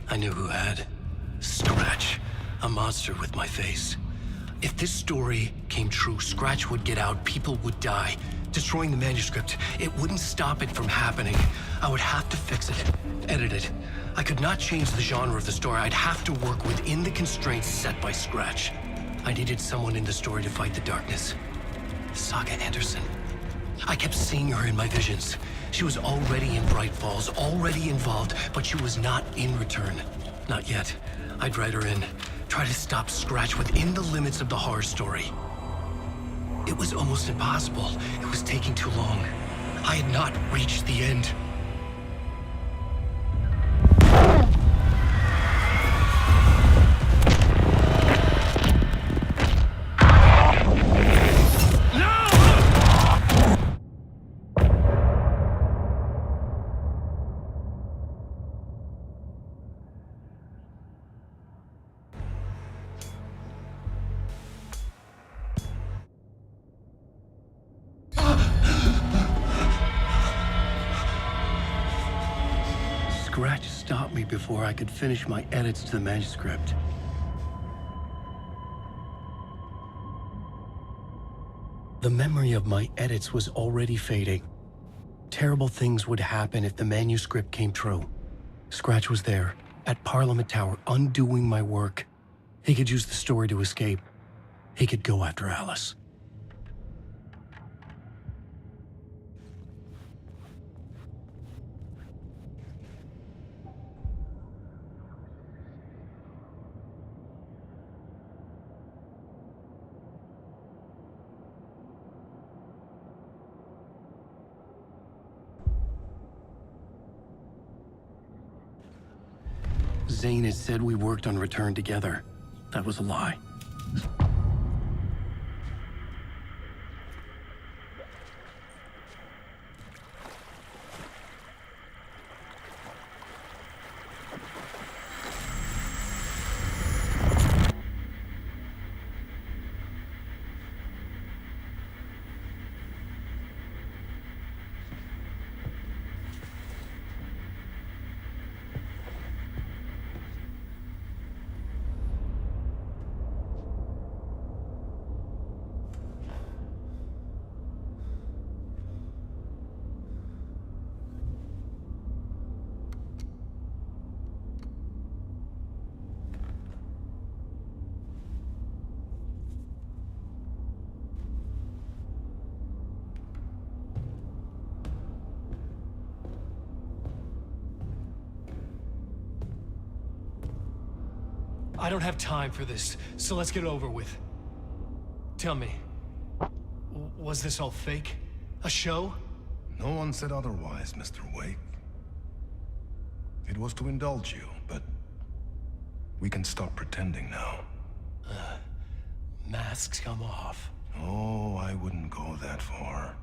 I knew who had. Scratch. A monster with my face. If this story came true, Scratch would get out, people would die. Destroying the manuscript, it wouldn't stop it from happening. I would have to fix it, edit it. I could not change the genre of the story. I'd have to work within the constraints set by Scratch. I needed someone in the story to fight the darkness. Saga Anderson. I kept seeing her in my visions. She was already in Bright Falls, already involved, but she was not in Return. Not yet. I'd write her in. Try to stop Scratch within the limits of the horror story. It was almost impossible. It was taking too long. I had not reached the end. Scratch stopped me before I could finish my edits to the manuscript. The memory of my edits was already fading. Terrible things would happen if the manuscript came true. Scratch was there, at Parliament Tower, undoing my work. He could use the story to escape. He could go after Alice. Zane had said we worked on Return together. That was a lie. I don't have time for this, so let's get it over with. Tell me, was this all fake? A show? No one said otherwise, Mr. Wake. It was to indulge you, but we can stop pretending now. Masks come off. Oh, I wouldn't go that far.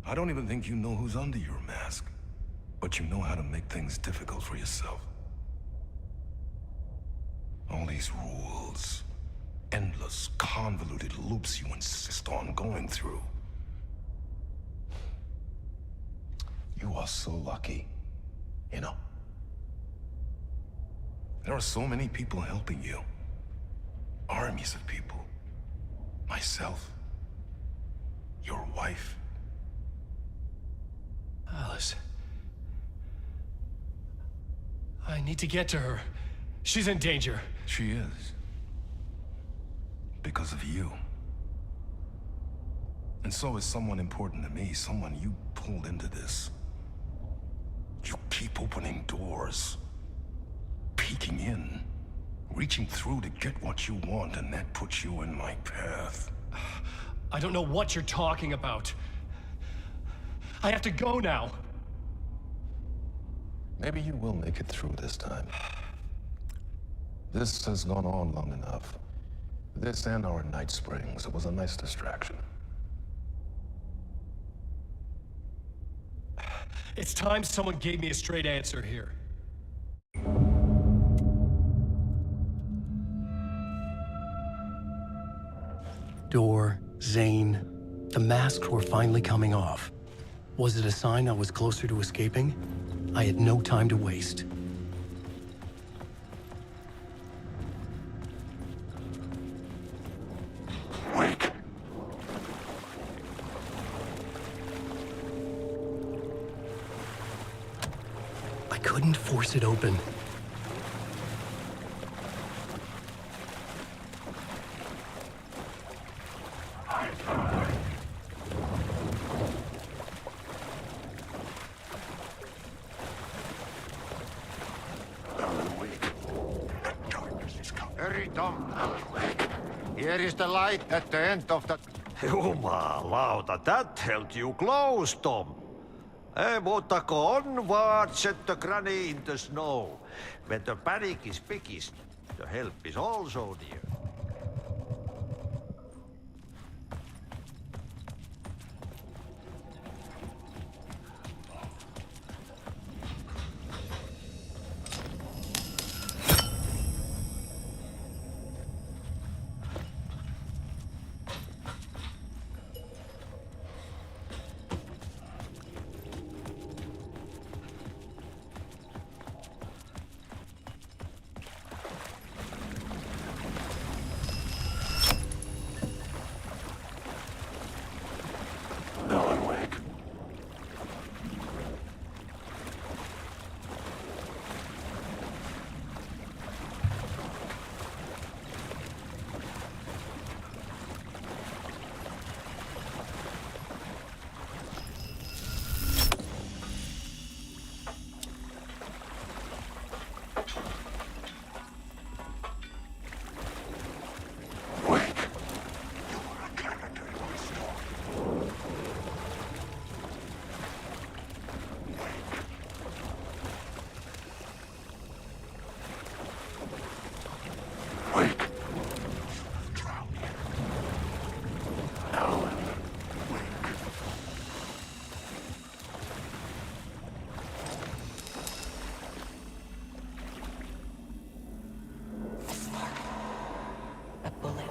I don't even think you know who's under your mask, but you know how to make things difficult for yourself. All these rules, endless, convoluted loops you insist on going through. You are so lucky, you know. There are so many people helping you. Armies of people. Myself. Your wife. Alice. I need to get to her. She's in danger. She is. Because of you. And so is someone important to me, someone you pulled into this. You keep opening doors. Peeking in. Reaching through to get what you want, and that puts you in my path. I don't know what you're talking about. I have to go now. Maybe you will make it through this time. This has gone on long enough. This and our Night Springs. It was a nice distraction. It's time someone gave me a straight answer here. Door, Zane, the masks were finally coming off. Was it a sign I was closer to escaping? I had no time to waste. Wake! I couldn't force it open. Hurry, Tom. Here is the light at the end of the... Jumalauta, that held you close, Tom. Mutta go onward, set the granny in the snow. When the panic is biggest, the help is also near.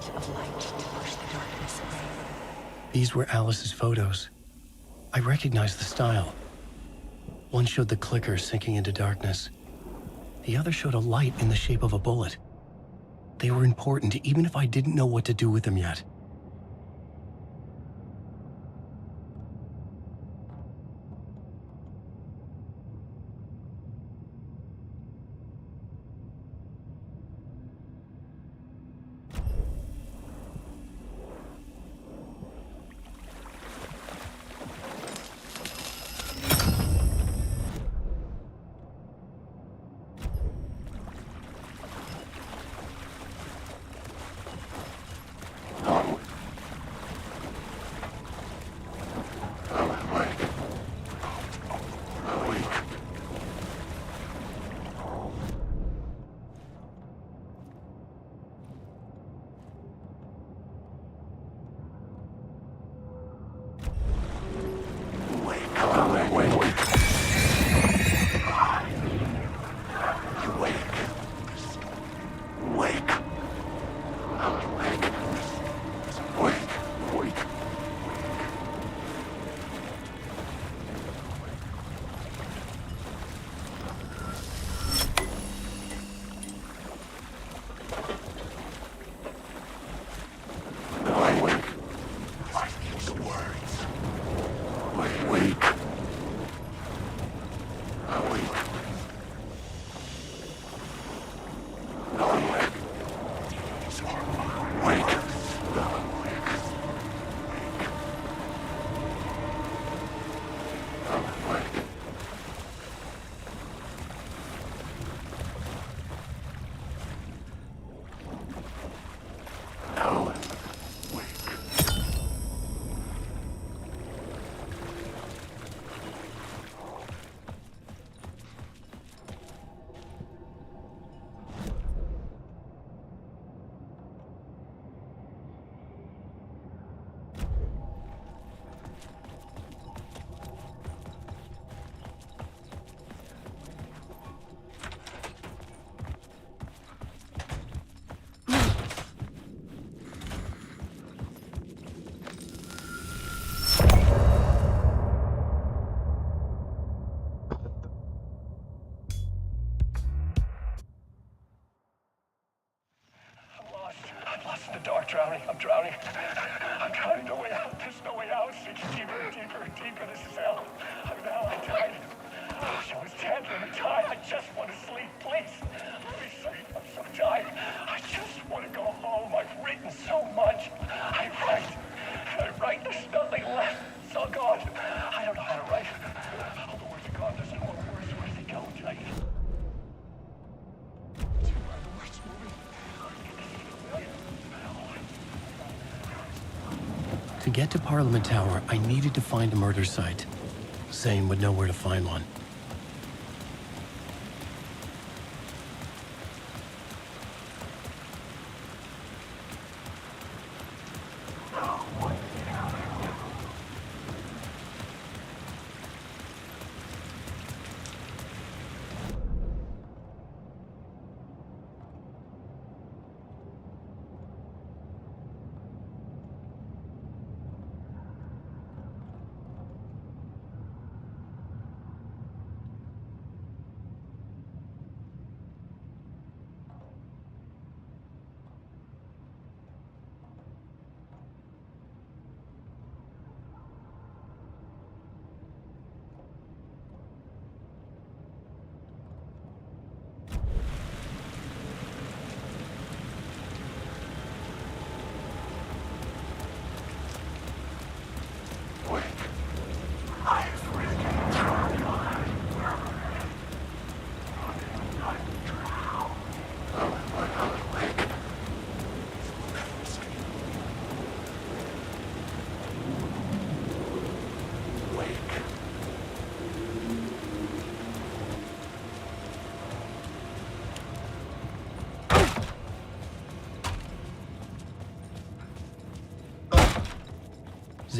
patch of light to push the darkness away. These were Alice's photos. I recognized the style. One showed the clicker sinking into darkness. The other showed a light in the shape of a bullet. They were important, even if I didn't know what to do with them yet. drowning. I'm drowning. I'm drowning. No way out. There's no way out. It's deeper and deeper and deeper. This is hell. I died. I wish I was dead. Let me die. I just want to sleep. Please. Let me sleep. I'm so tired. I just want to go home. I've written so much. I write. There's nothing left. It's all gone. I don't know how to write. All the words are gone. There's no more words. Where do they go, Jake? To get to Parliament Tower, I needed to find a murder site. Zane would know where to find one.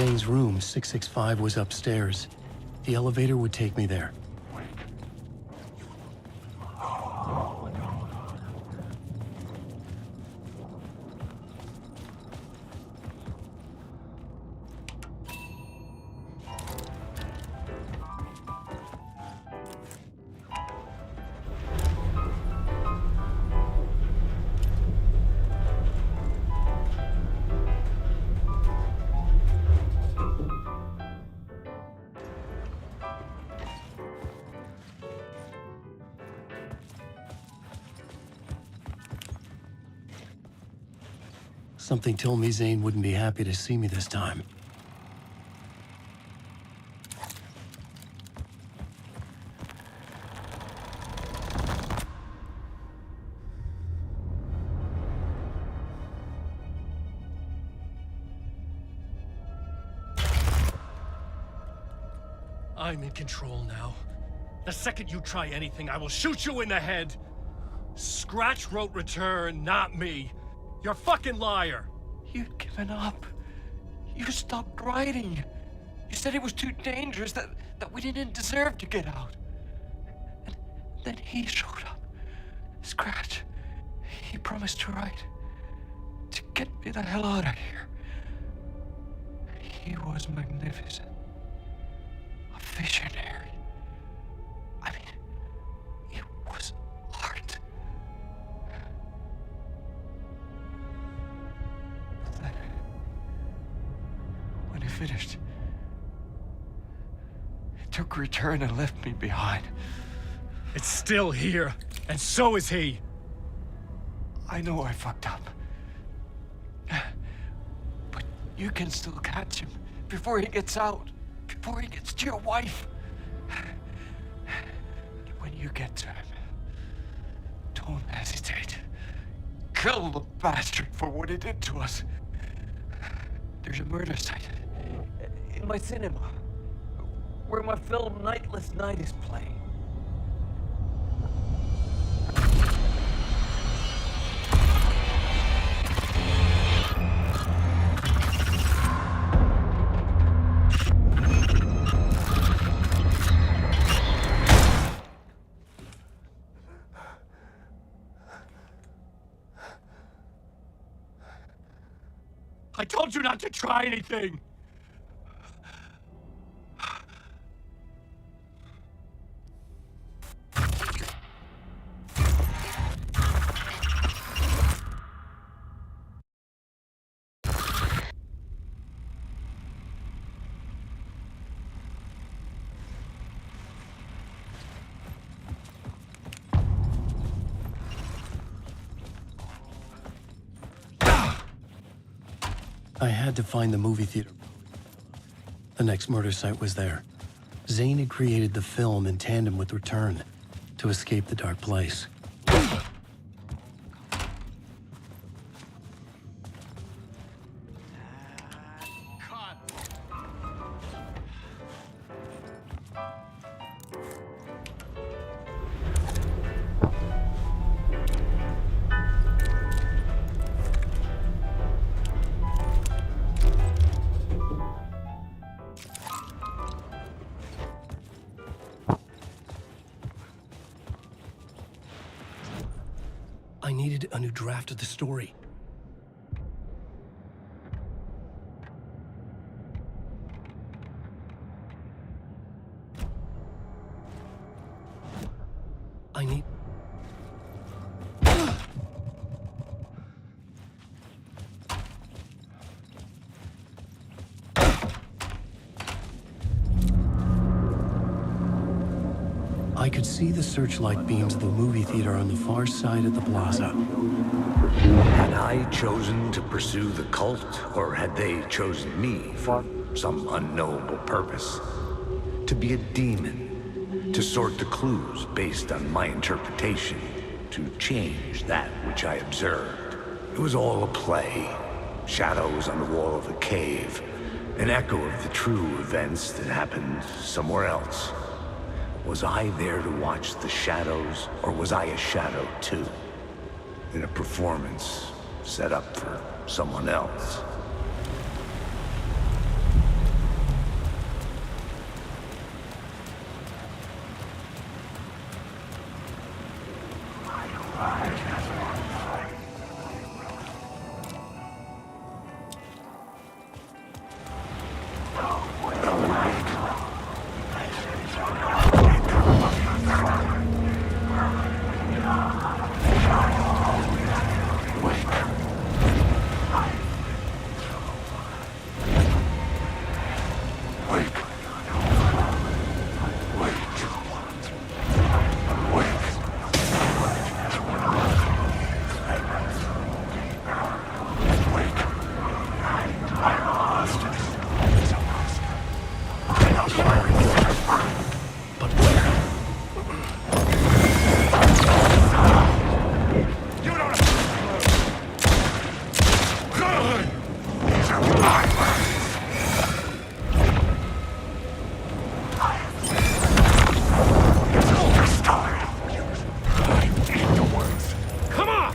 Zane's room, 665, was upstairs. The elevator would take me there. Something told me Zane wouldn't be happy to see me this time. I'm in control now. The second you try anything, I will shoot you in the head. Scratch wrote return, not me. You're a fucking liar. You'd given up. You stopped writing. You said it was too dangerous, that we didn't deserve to get out. And then he showed up. Scratch. He promised to write. To get me the hell out of here. He was magnificent. A visionary. I mean, it was art. Then, when he finished, he took return and left me behind. It's still here, and so is he. I know I fucked up. But you can still catch him before he gets out, before he gets to your wife. When you get to him, don't hesitate. Kill the bastard for what he did to us. There's a murder site in my cinema where my film Nightless Night is playing. I told you not to try anything! I had to find the movie theater. The next murder site was there. Zane had created the film in tandem with Return to escape the dark place. I needed a new draft of the story. I need... I could see the searchlight beams of the movie theater on the far side of the plaza. Had I chosen to pursue the cult, or had they chosen me for some unknowable purpose? To be a demon, to sort the clues based on my interpretation, to change that which I observed. It was all a play. Shadows on the wall of a cave, an echo of the true events that happened somewhere else. Was I there to watch the shadows, or was I a shadow too? In a performance set up for someone else. Come on!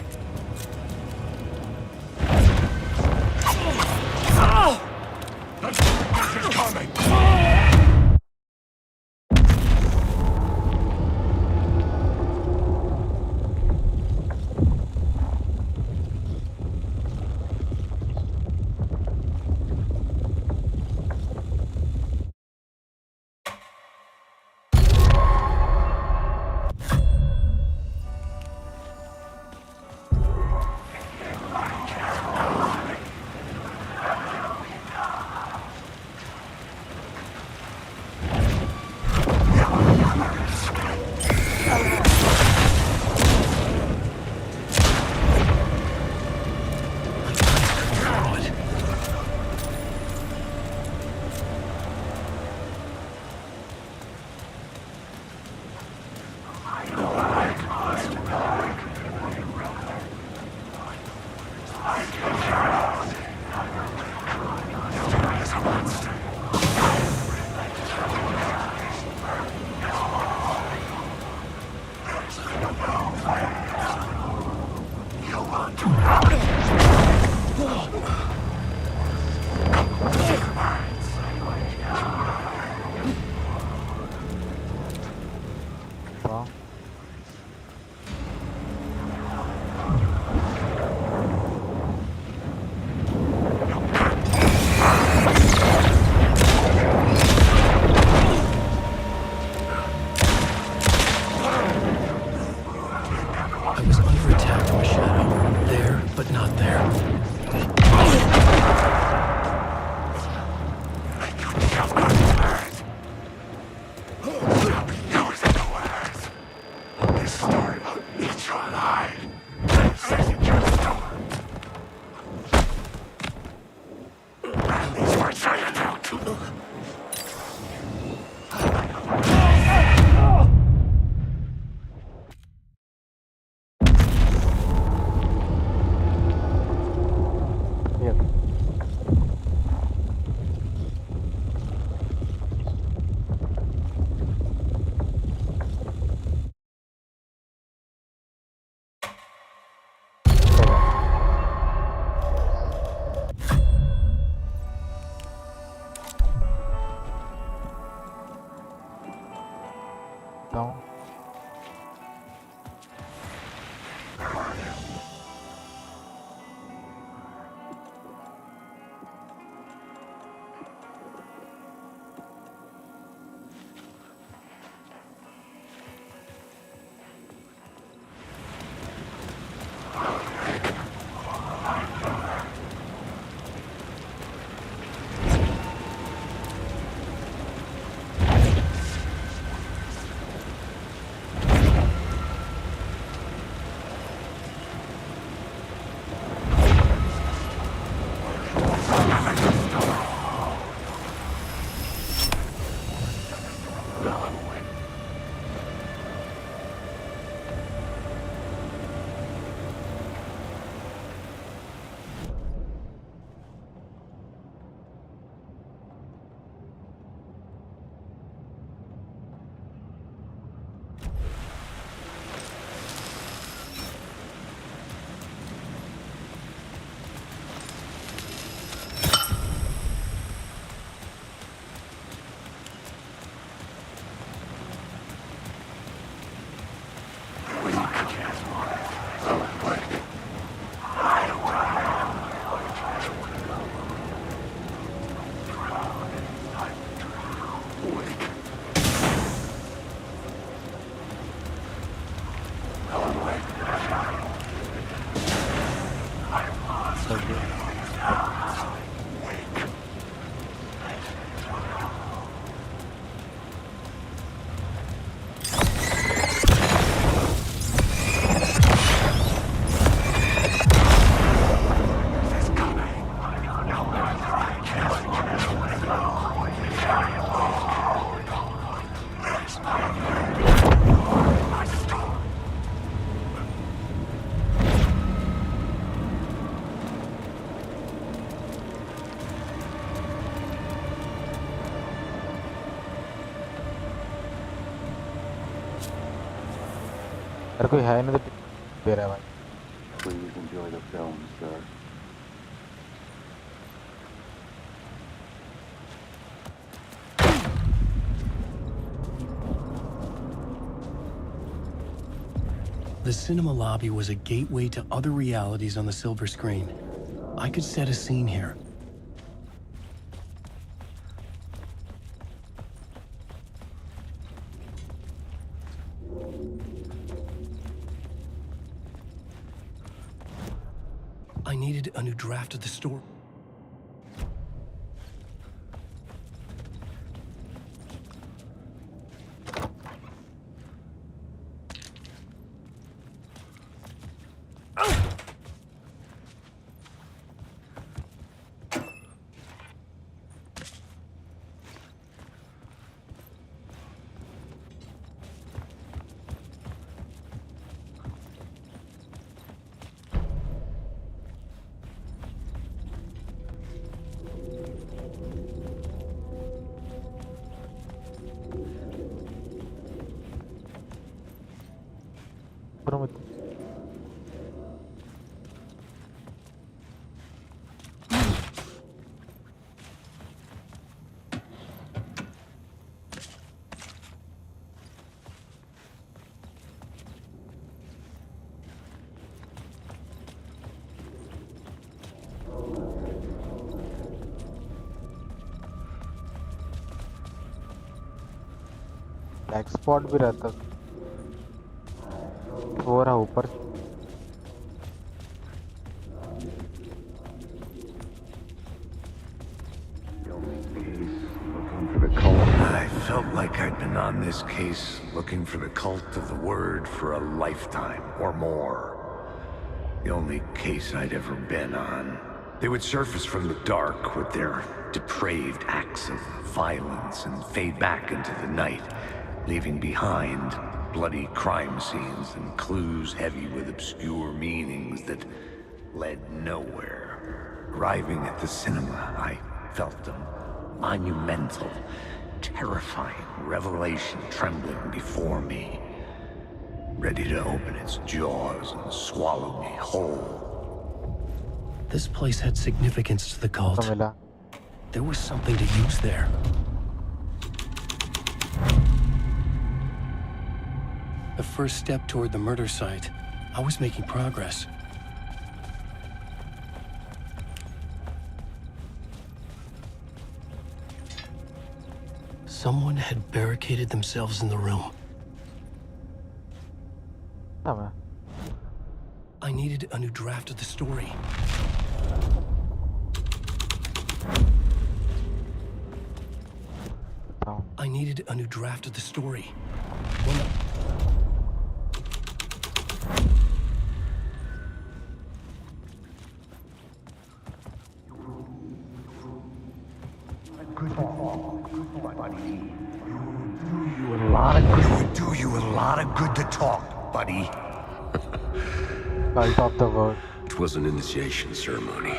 This is coming! Well, I was under attack from a shadow. There, but not there. here. Down. अगर कोई है नहीं तो दे रहा है भाई. Please enjoy the film, sir. The cinema lobby was a gateway to other realities on the silver screen. I could set a scene here. I needed a new draft of the story. Black spot भी रहता वो रहा ऊपर. I felt like I'd been on this case looking for the cult of the word for a lifetime or more. The only case I'd ever been on. They would surface from the dark with their depraved acts of violence and fade back into the night, leaving behind bloody crime scenes and clues heavy with obscure meanings that led nowhere. Arriving at the cinema, I felt a monumental, terrifying revelation trembling before me, ready to open its jaws and swallow me whole. This place had significance to the cult. There was something to use there. The first step toward the murder site. I was making progress. Someone had barricaded themselves in the room. I needed a new draft of the story. I needed a new draft of the story. It would do you a lot of good to talk, buddy. Cult of the word. It was an initiation ceremony.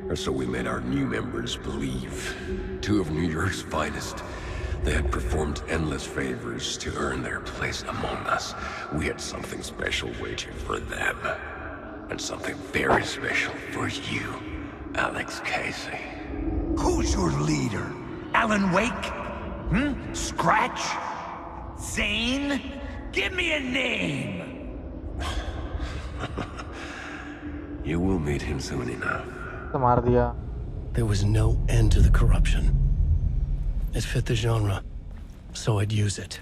Or so we made our new members believe. Two of New York's finest. They had performed endless favors to earn their place among us. We had something special waiting for them. And something very special for you, Alex Casey. Who's your leader? Alan Wake? Scratch? Zane? Give me a name! You will meet him soon enough. There was no end to the corruption. It fit the genre, so I'd use it.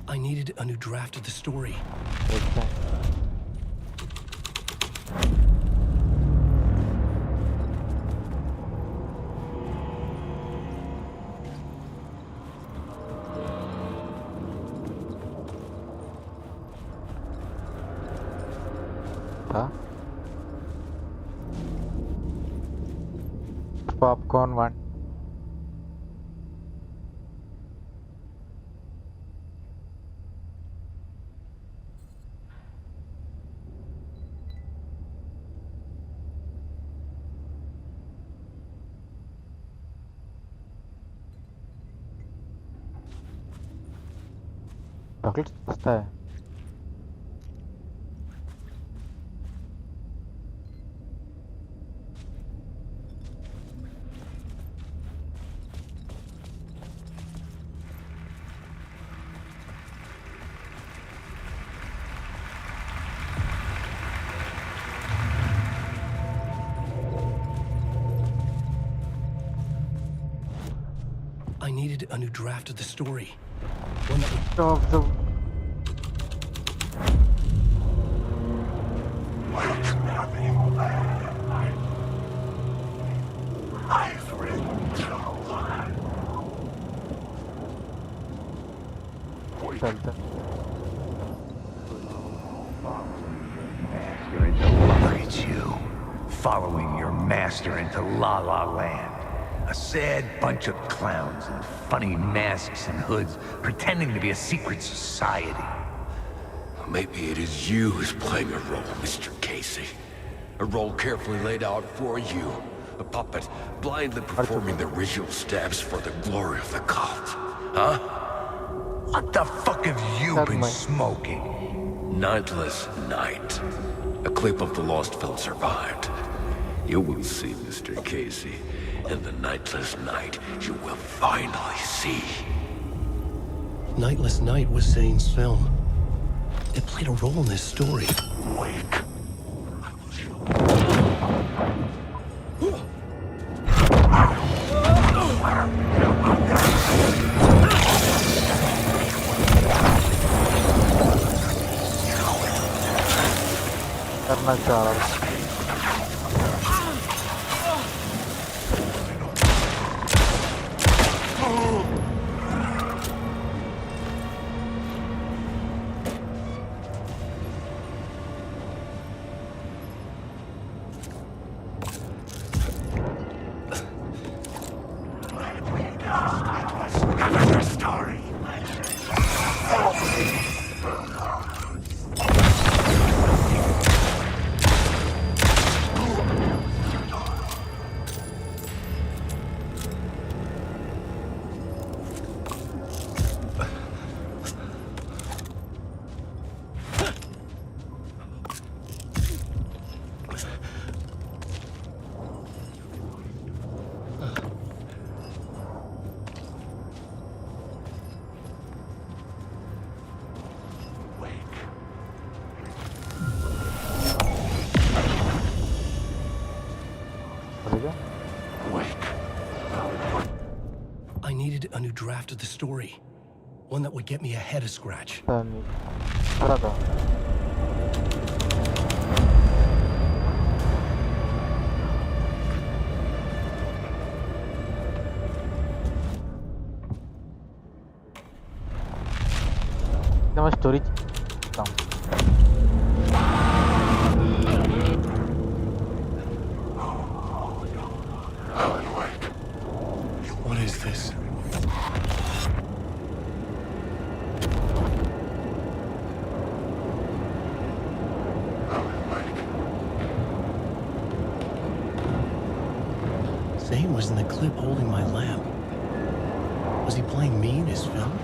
I needed a new draft of the story. Popcorn one. Chocolate सस्ता है. I needed a new draft of the story. One that would... I've written चलता. Look at you, following your master into La La Land. A sad bunch of clowns in funny masks and hoods, pretending to be a secret society. Maybe it is you who's playing a role, Mr. Casey. A role carefully laid out for you. A puppet, blindly performing the ritual steps for the glory of the cult. Huh? What the fuck have you been smoking? Nightless Night. A clip of the lost film survived. You will see, Mr. Casey. In the Nightless Night, you will finally see. Nightless Night was Zane's film. It played a role in this story. Wake. करना चाह रहा था. I needed a new draft of the story. One that would get me ahead of Scratch. मैं story What is this? Zane was in the clip holding my lamp. Was he playing me in his film?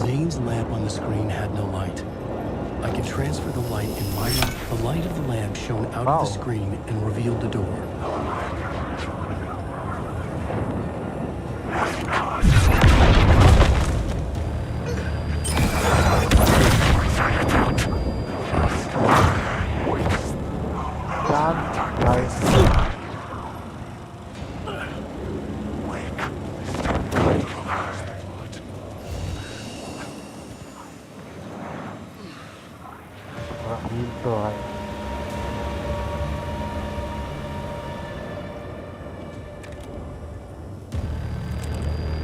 Zane's lamp on the screen had no light. I could transfer the light in my lamp. The light of the lamp shone out of the screen and revealed the door.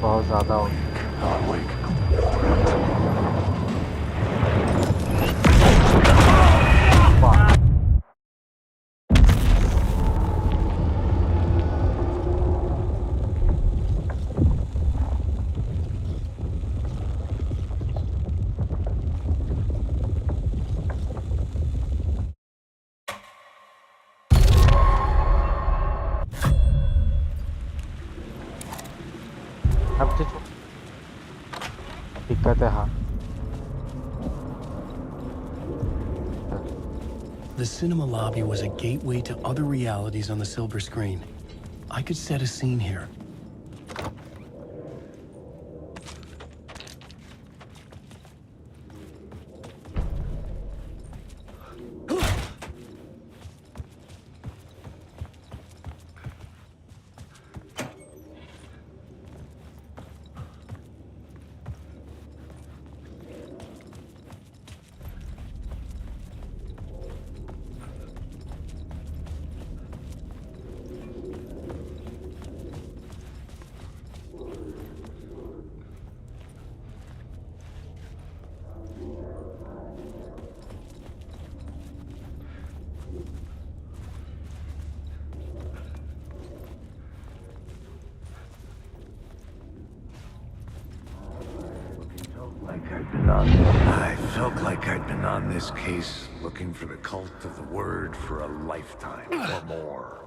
बहुत ज़्यादा हो दिक्कत है हाँ The cinema lobby was a gateway to other realities on the silver screen. I could set a scene here. I felt like I'd been on this case looking for the cult of the word for a lifetime or more.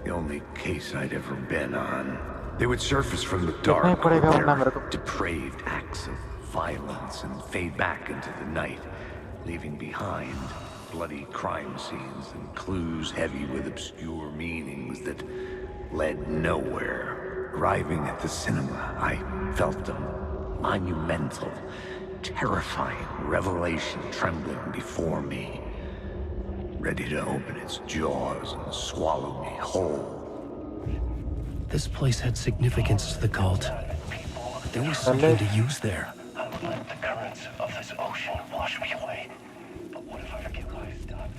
The only case I'd ever been on. They would surface from the dark with their depraved acts of violence and fade back into the night, leaving behind bloody crime scenes and clues heavy with obscure meanings that led nowhere. Arriving at the cinema, I felt a monumental, terrifying revelation trembling before me, ready to open its jaws and swallow me whole. This place had significance to the cult. There was something to use there. I would let the currents of this ocean wash me away. But what if I forget why I stopped?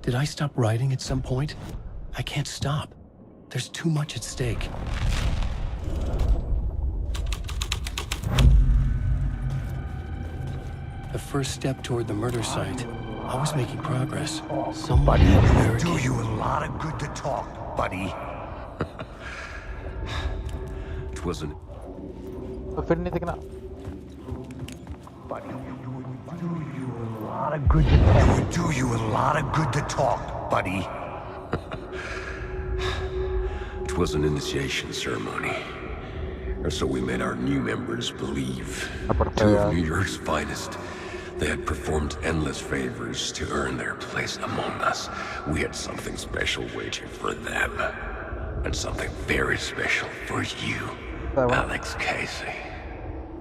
Did I stop writing at some point? I can't stop. There's too much at stake. The first step toward the murder site. I was making progress. Somebody would do you a lot of good to talk, buddy. It wasn't. तो फिर नहीं दिखना Buddy, it would do you a lot of good to talk. It would do you a lot of good to talk, buddy. It was an initiation ceremony. Or so we made our new members believe. Two of New York's finest. They had performed endless favors to earn their place among us. We had something special waiting for them. And something very special for you, Alex Casey.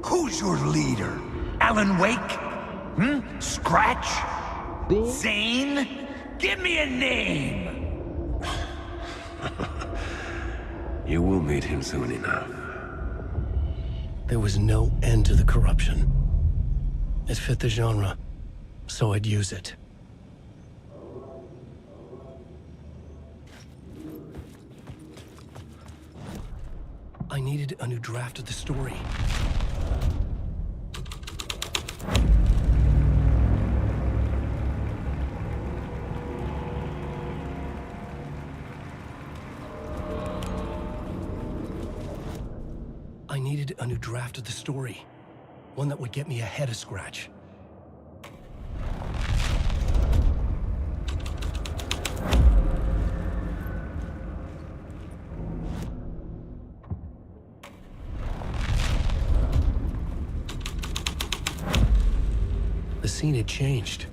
Who's your leader? Alan Wake? Scratch? Zane? Give me a name! You will meet him soon enough. There was no end to the corruption. It fit the genre, so I'd use it. I needed a new draft of the story. I needed a new draft of the story. One that would get me ahead of Scratch. The scene had changed.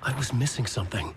I was missing something.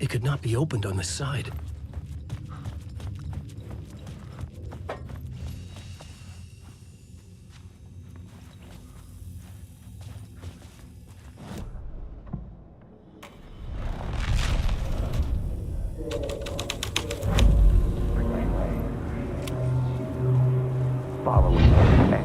It could not be opened on this side.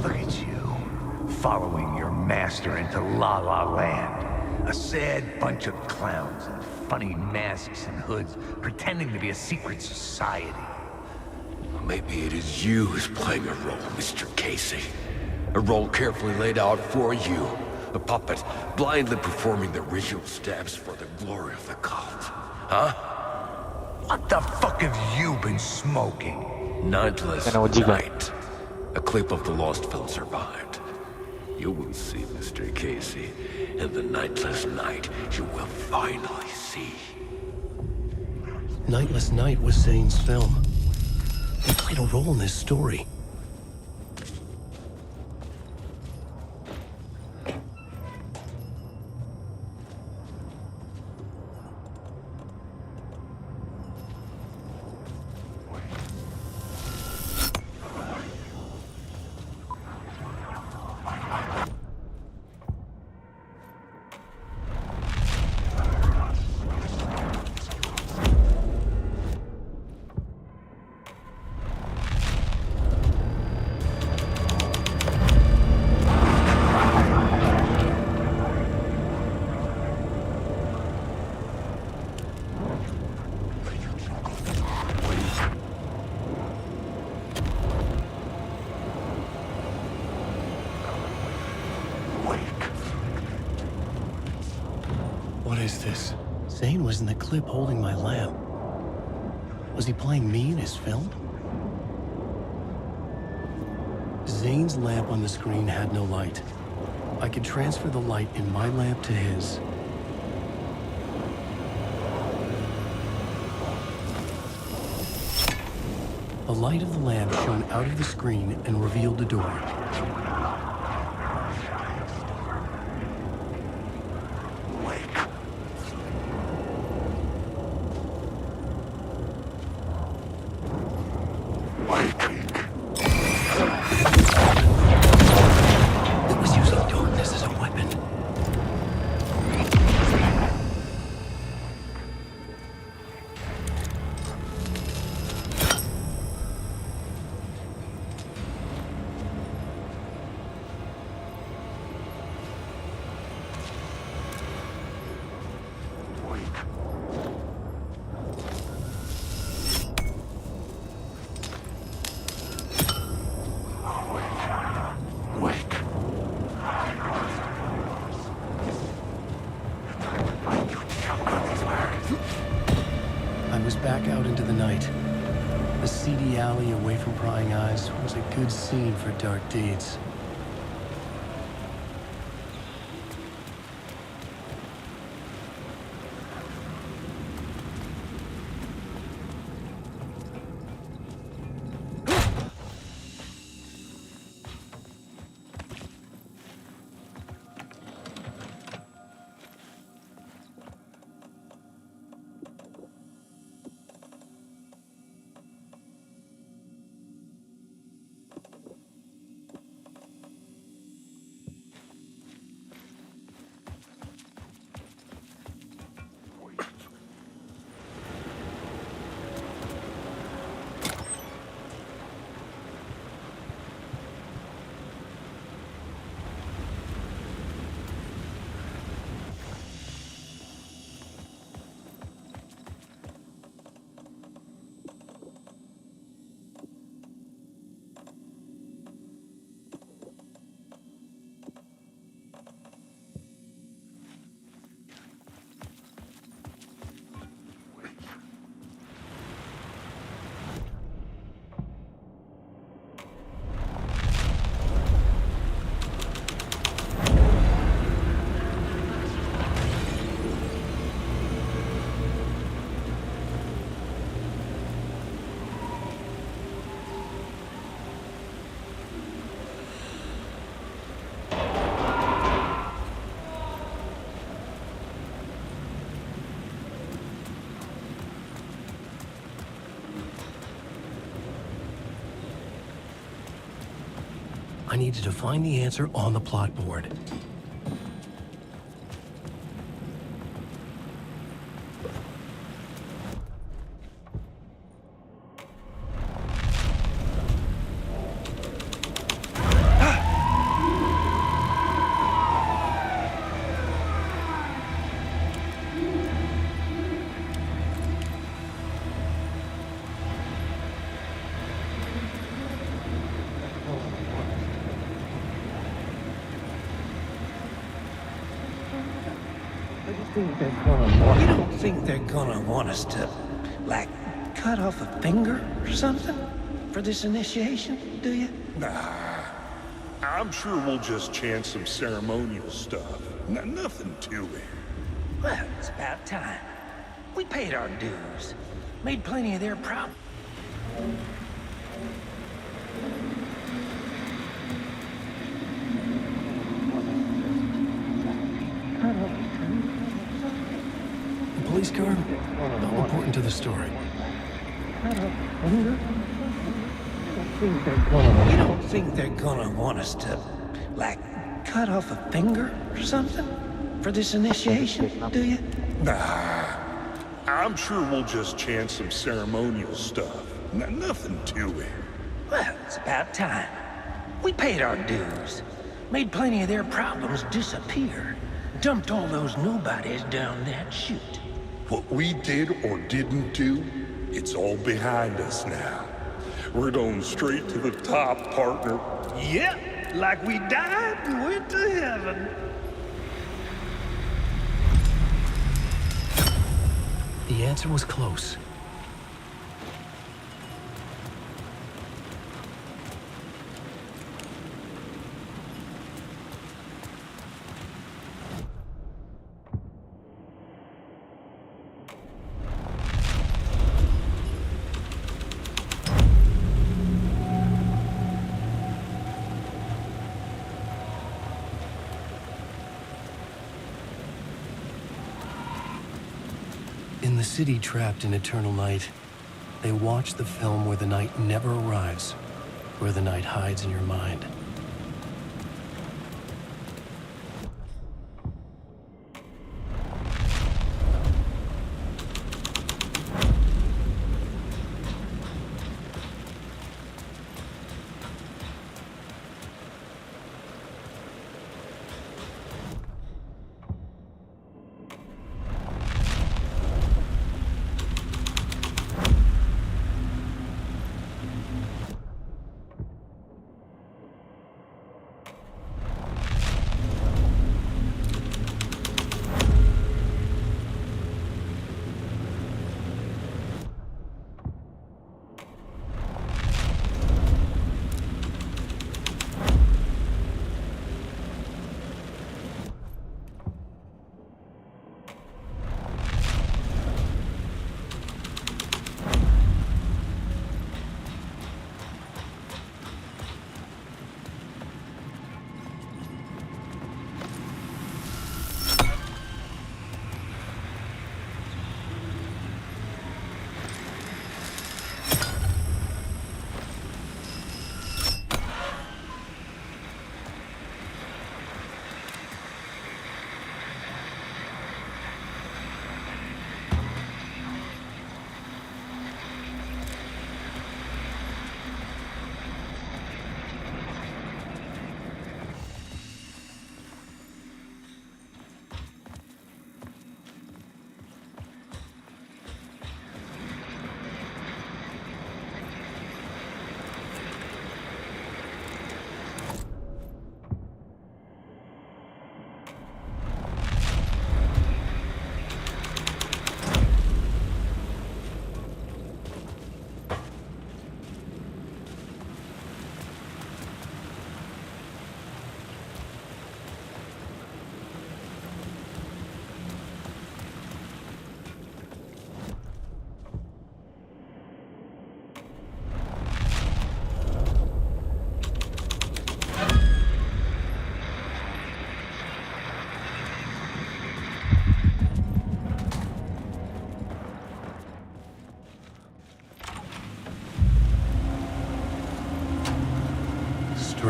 Look at you, following your master into La La Land. A sad bunch of clowns in funny masks and hoods, pretending to be a secret society. Maybe it is you who's playing a role, Mr. Casey. A role carefully laid out for you. A puppet, blindly performing the ritual steps for the glory of the cult. Huh? What the fuck have you been smoking? Nightless Night. A clip of the lost film survived. You will see, Mr. Casey. In the Nightless Night, you will finally see. Nightless Night was Zane's film. He played a role in this story. What is this? Zane was in the clip holding my lamp. Was he playing me in his film? Zane's lamp on the screen had no light. I could transfer the light in my lamp to his. The light of the lamp shone out of the screen and revealed the door. Back out into the night. The seedy alley away from prying eyes was a good scene for dark deeds. I needed to find the answer on the plot board. You don't think they're gonna want us to, like, cut off a finger or something for this initiation, do you? Nah. I'm sure we'll just chant some ceremonial stuff. Nothing to it. Well, it's about time. We paid our dues. Made plenty of their problems. The police car? All important to the story. You don't think they're gonna want us to, like, cut off a finger or something for this initiation, do you? Nah. I'm sure we'll just chant some ceremonial stuff. Nothing to it. Well, it's about time. We paid our dues. Made plenty of their problems disappear. Dumped all those nobodies down that chute. What we did or didn't do, it's all behind us now. We're going straight to the top, partner. Yep, like we died and went to heaven. The answer was close. In the city trapped in eternal night, they watch the film where the night never arrives, where the night hides in your mind.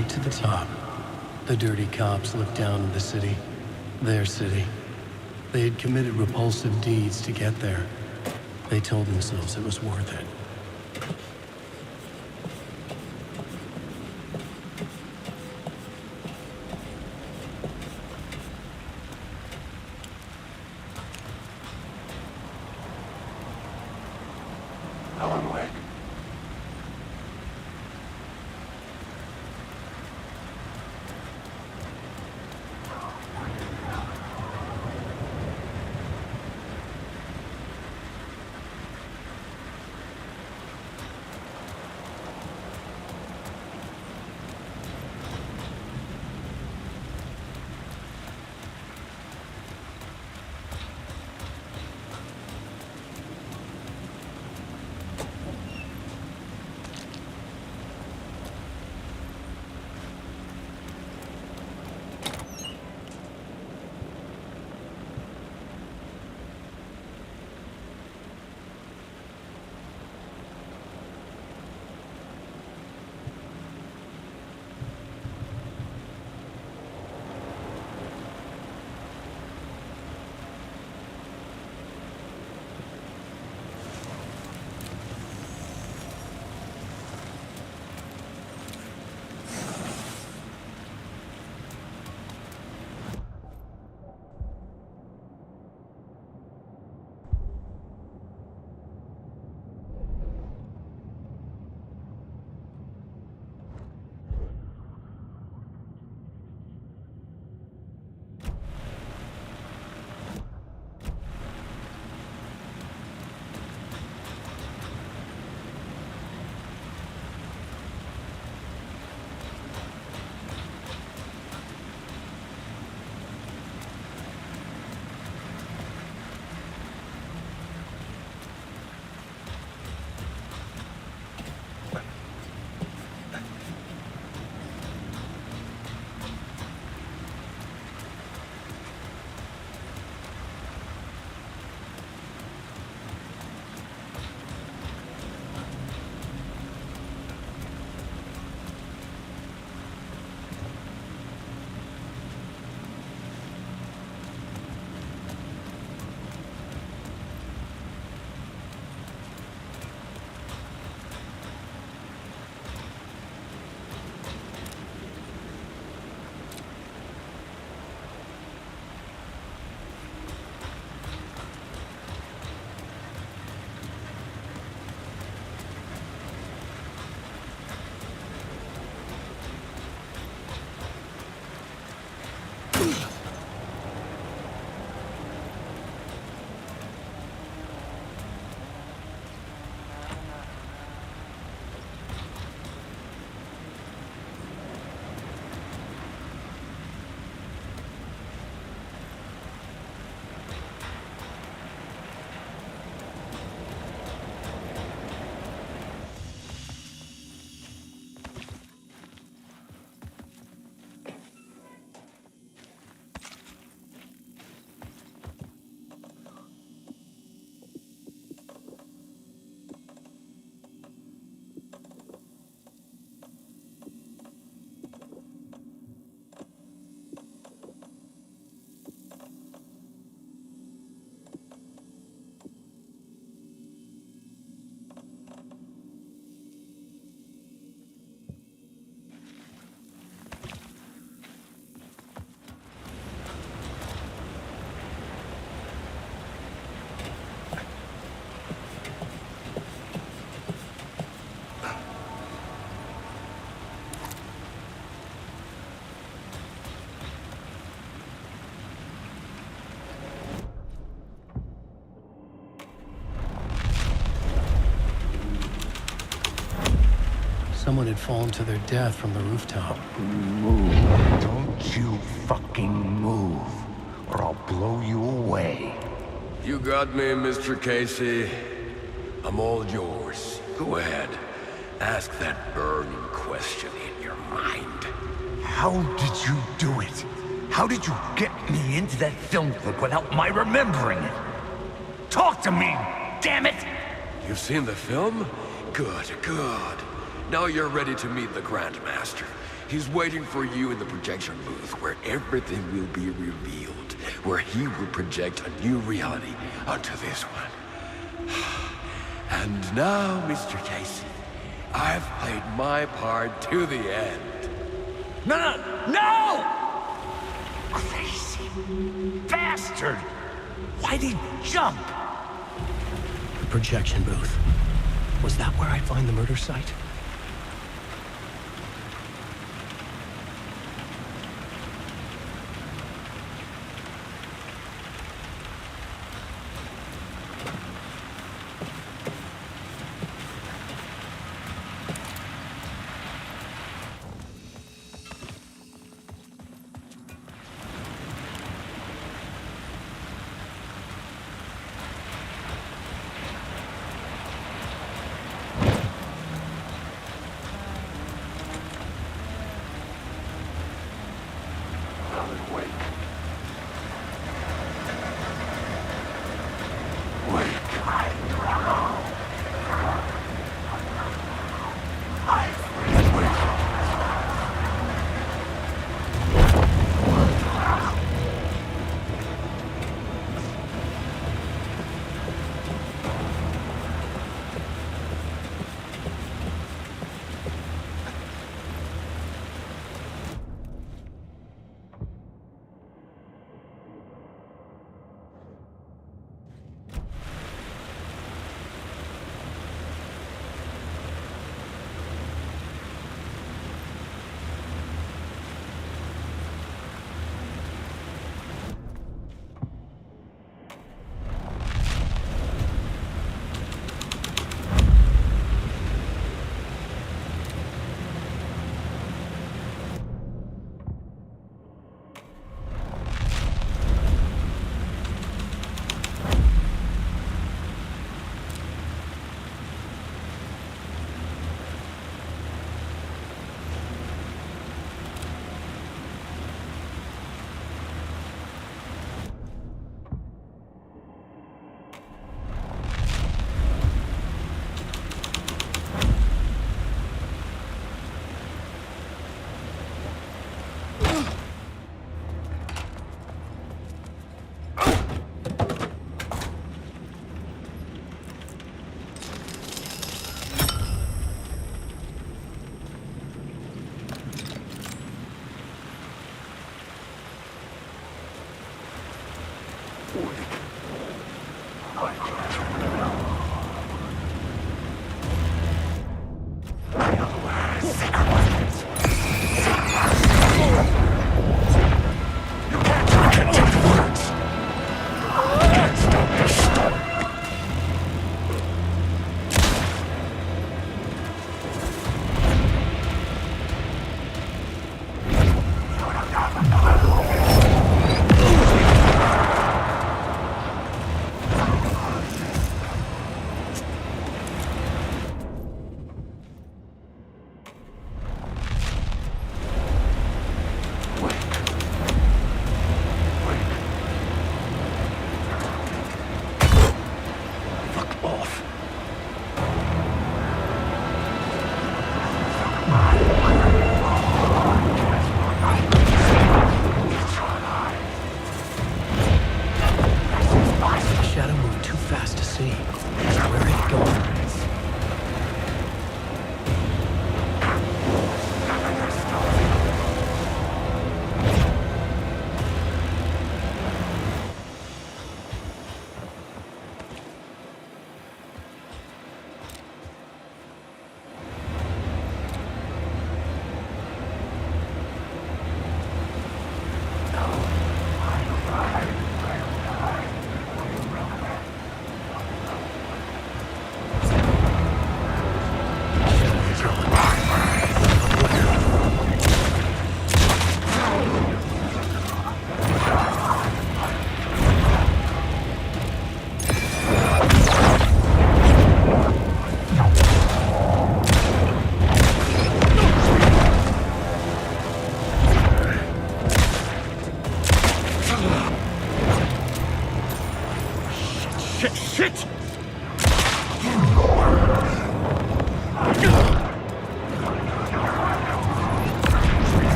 straight to the top. The dirty cops looked down on the city. Their city. They had committed repulsive deeds to get there. They told themselves it was worth it. Alan Wake. Someone had fallen to their death from the rooftop. Move. Don't you fucking move, or I'll blow you away. You got me, Mr. Casey. I'm all yours. Go ahead. Ask that burning question in your mind. How did you do it? How did you get me into that film clip without my remembering it? Talk to me, damn it! You've seen the film? Good, good. Now you're ready to meet the Grandmaster. He's waiting for you in the projection booth, where everything will be revealed, where he will project a new reality onto this one. And now, Mr. Casey, I've played my part to the end. No! Crazy bastard! Why'd he jump? The projection booth. Was that where I'd find the murder site?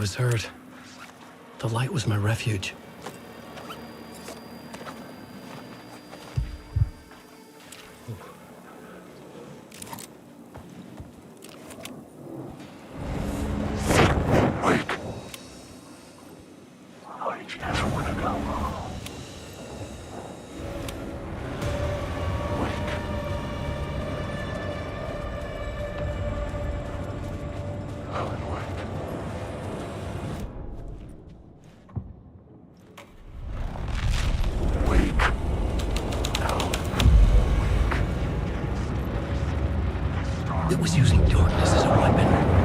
was hurt. The light was my refuge. It was using darkness as a weapon.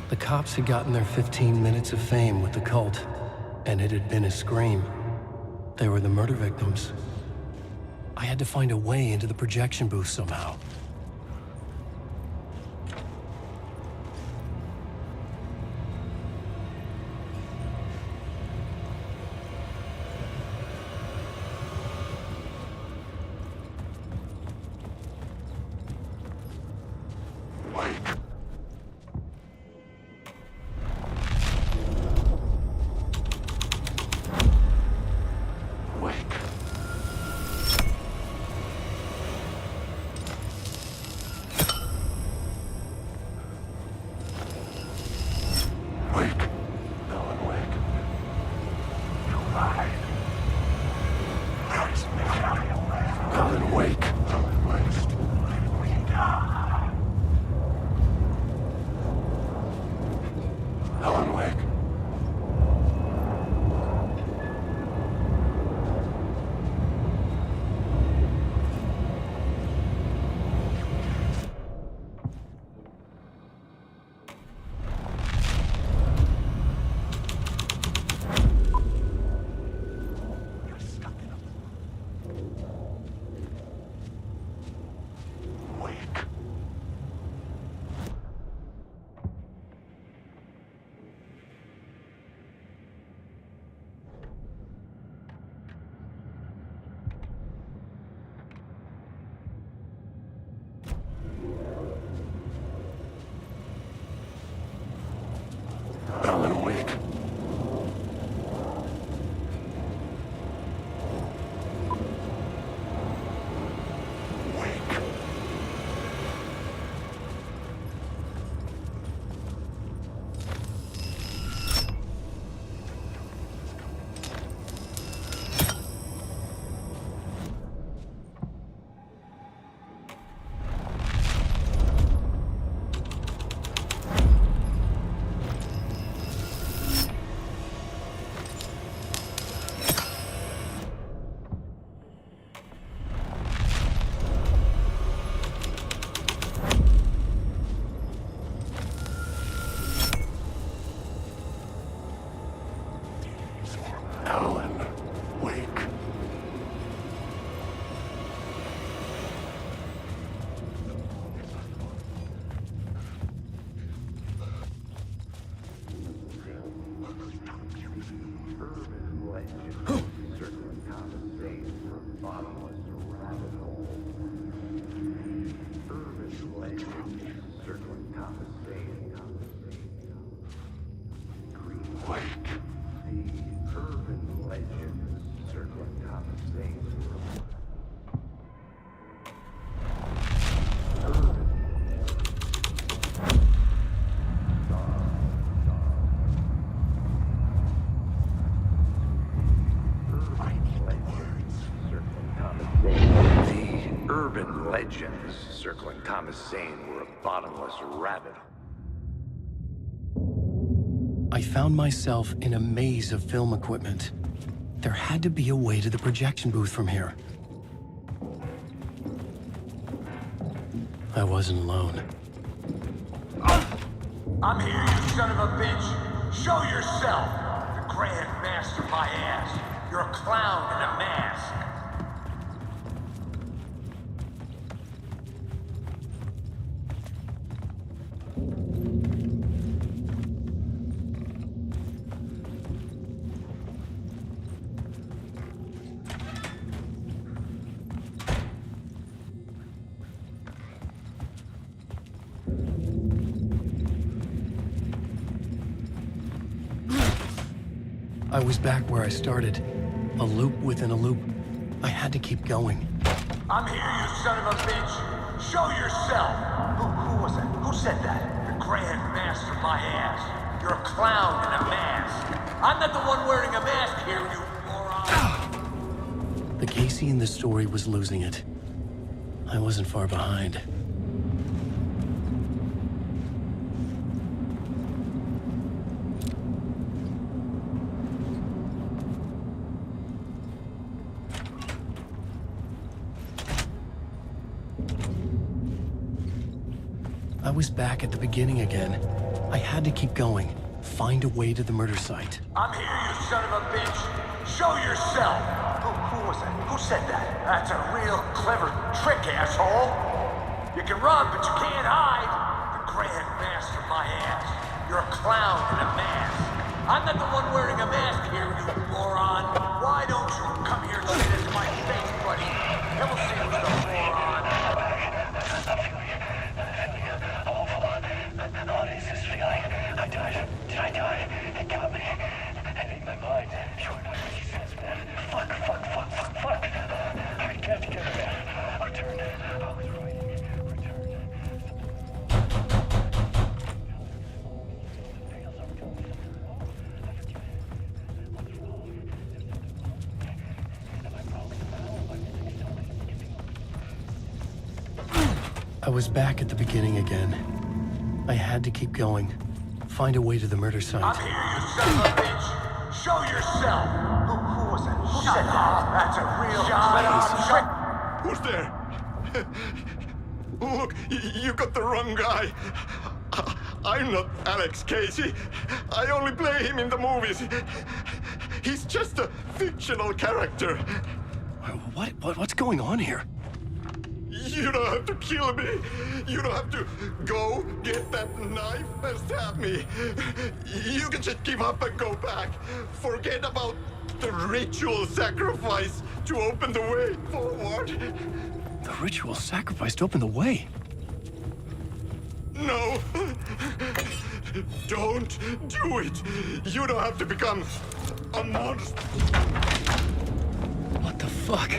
The cops had gotten their 15 minutes of fame with the cult, and it had been a scream. They were the murder victims. I had to find a way into the projection booth somehow. urban legends circling Thomas Zane were a bottomless rabbit hole. I found myself in a maze of film equipment. There had to be a way to the projection booth from here. I wasn't alone. I'm here, you son of a bitch! Show yourself! The Grand Master my ass! You're a clown in a mask! I was back where I started. A loop within a loop. I had to keep going. I'm here, you son of a bitch! Show yourself! Who was that? Who said that? The Grand Master my ass! You're a clown in a mask! I'm not the one wearing a mask here, you moron! The Casey in the story was losing it. I wasn't far behind. I was back at the beginning again. I had to keep going. Find a way to the murder site. I'm here, you son of a bitch! Show yourself! Who was that? Who said that? That's a real clever trick, asshole! You can run, but you can't hide! The Grand Master my ass! You're a clown in a mask! I'm not the one wearing a mask here, you moron! Why don't you come here and sit into my face, buddy? Then we'll see who's the moron! What is this feeling? I died. Did I die? It got me. I think my mind. You're not making sense, man. Fuck. I can't get it, man. Return. I was writing. Return. I was back at the beginning again. I had to keep going. Find a way to the murder site. I'm here, you son of a bitch! Show yourself! Who was that? Who said that? That's a real clever trick! Who's there? Look, you got the wrong guy. I'm not Alex Casey. I only play him in the movies. He's just a fictional character. What's going on here? You don't have to kill me. You don't have to go get that knife and stab me. You can just give up and go back. Forget about the ritual sacrifice to open the way forward. The ritual sacrifice to open the way? No. Don't do it. You don't have to become a monster. What the fuck?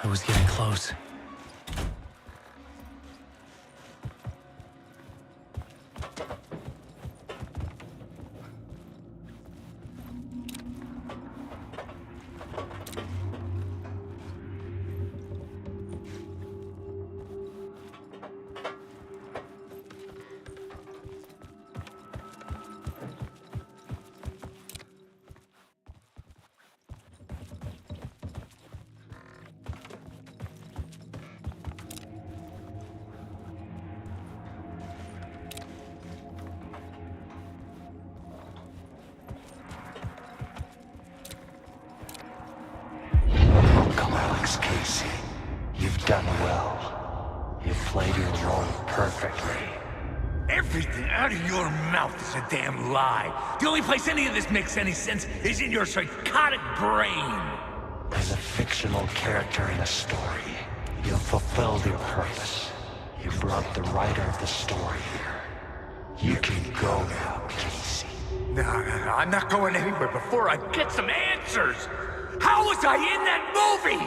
I was getting close. Casey, you've done well. You've played your role perfectly. Everything out of your mouth is a damn lie. The only place any of this makes any sense is in your psychotic brain. As a fictional character in a story, you've fulfilled your purpose. You've scrubbed the writer of the story here. You can go now, Casey. No, I'm not going anywhere before I get some answers! How was I in that movie?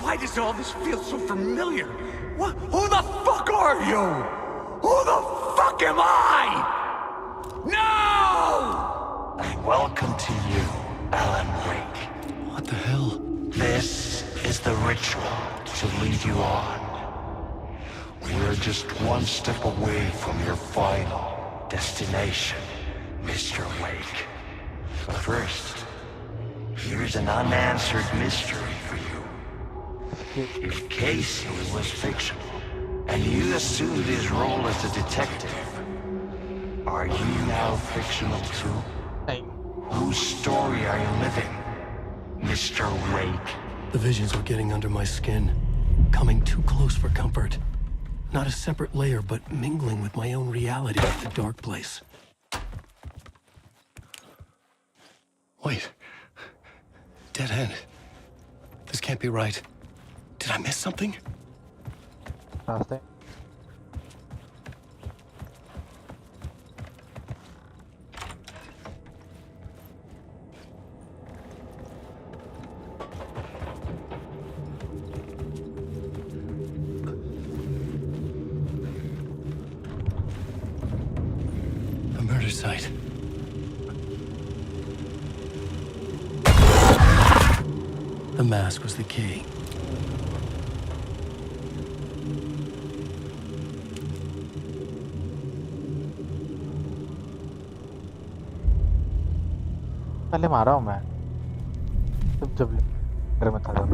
Why does all this feel so familiar? What? Who the fuck are you? Who the fuck am I? No! Welcome to you, Alan Wake. What the hell? This is the ritual to lead you on. We're just one step away from your final destination, Mr. Wake. But first, here's an unanswered mystery for you. If Casey was fictional, and you assumed his role as a detective, are you now fictional too? Whose story are you living, Mr. Wake? The visions were getting under my skin, coming too close for comfort. Not a separate layer, but mingling with my own reality at the dark place. Wait. Dead end. This can't be right. Did I miss something? Nothing. A murder site. The mask was the key. पहले मारा हूँ मैं जब घर में था तब।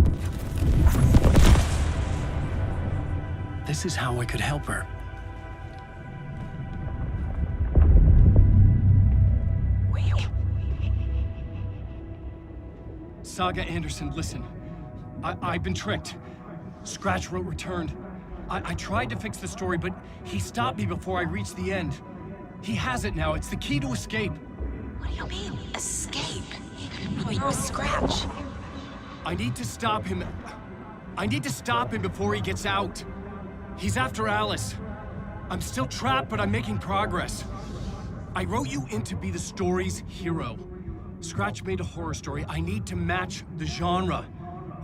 This is how I could help her. Saga Anderson, listen. I've been tricked. Scratch wrote returned. I tried to fix the story, but he stopped me before I reached the end. He has it now. It's the key to escape. What do you mean, escape? Oh, you're a Scratch. I need to stop him. I need to stop him before he gets out. He's after Alice. I'm still trapped, but I'm making progress. I wrote you in to be the story's hero. Scratch made a horror story. I need to match the genre.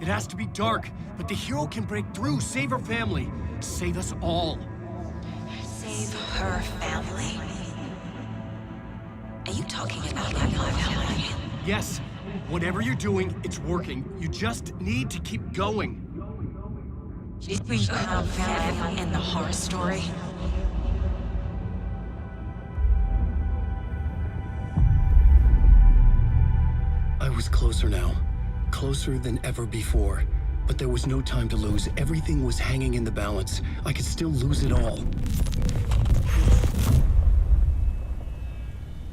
It has to be dark, but the hero can break through, save her family, save us all. Save her family? Are you talking about my family? Yes, whatever you're doing, it's working. You just need to keep going. Did we have family in the horror story? I was closer now. Closer than ever before. But there was no time to lose. Everything was hanging in the balance. I could still lose it all.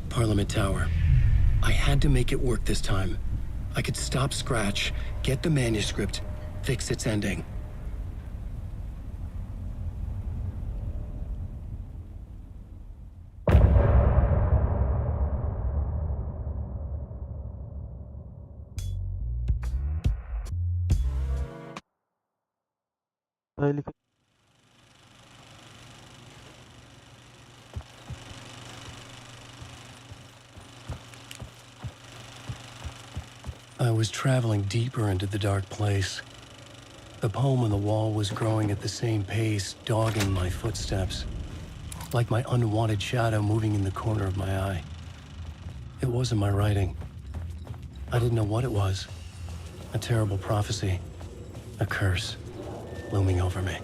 Parliament Tower. I had to make it work this time. I could stop Scratch, get the manuscript, fix its ending. I was traveling deeper into the dark place. The poem on the wall was growing at the same pace, dogging my footsteps, like my unwanted shadow moving in the corner of my eye. It wasn't my writing. I didn't know what it was. A terrible prophecy, a curse, looming over me.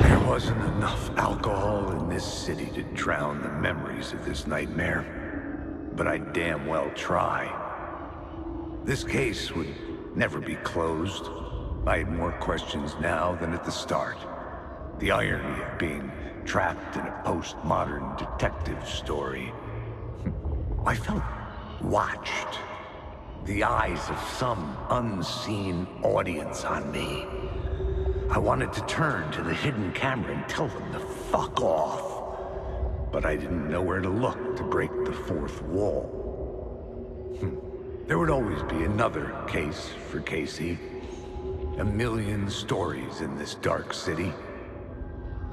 There wasn't enough alcohol in this city to drown the memories of this nightmare, but I'd damn well try. This case would never be closed. I had more questions now than at the start. The irony of being trapped in a postmodern detective story. I felt watched. The eyes of some unseen audience on me. I wanted to turn to the hidden camera and tell them to fuck off. But I didn't know where to look to break the fourth wall. There would always be another case for Casey. A million stories in this dark city.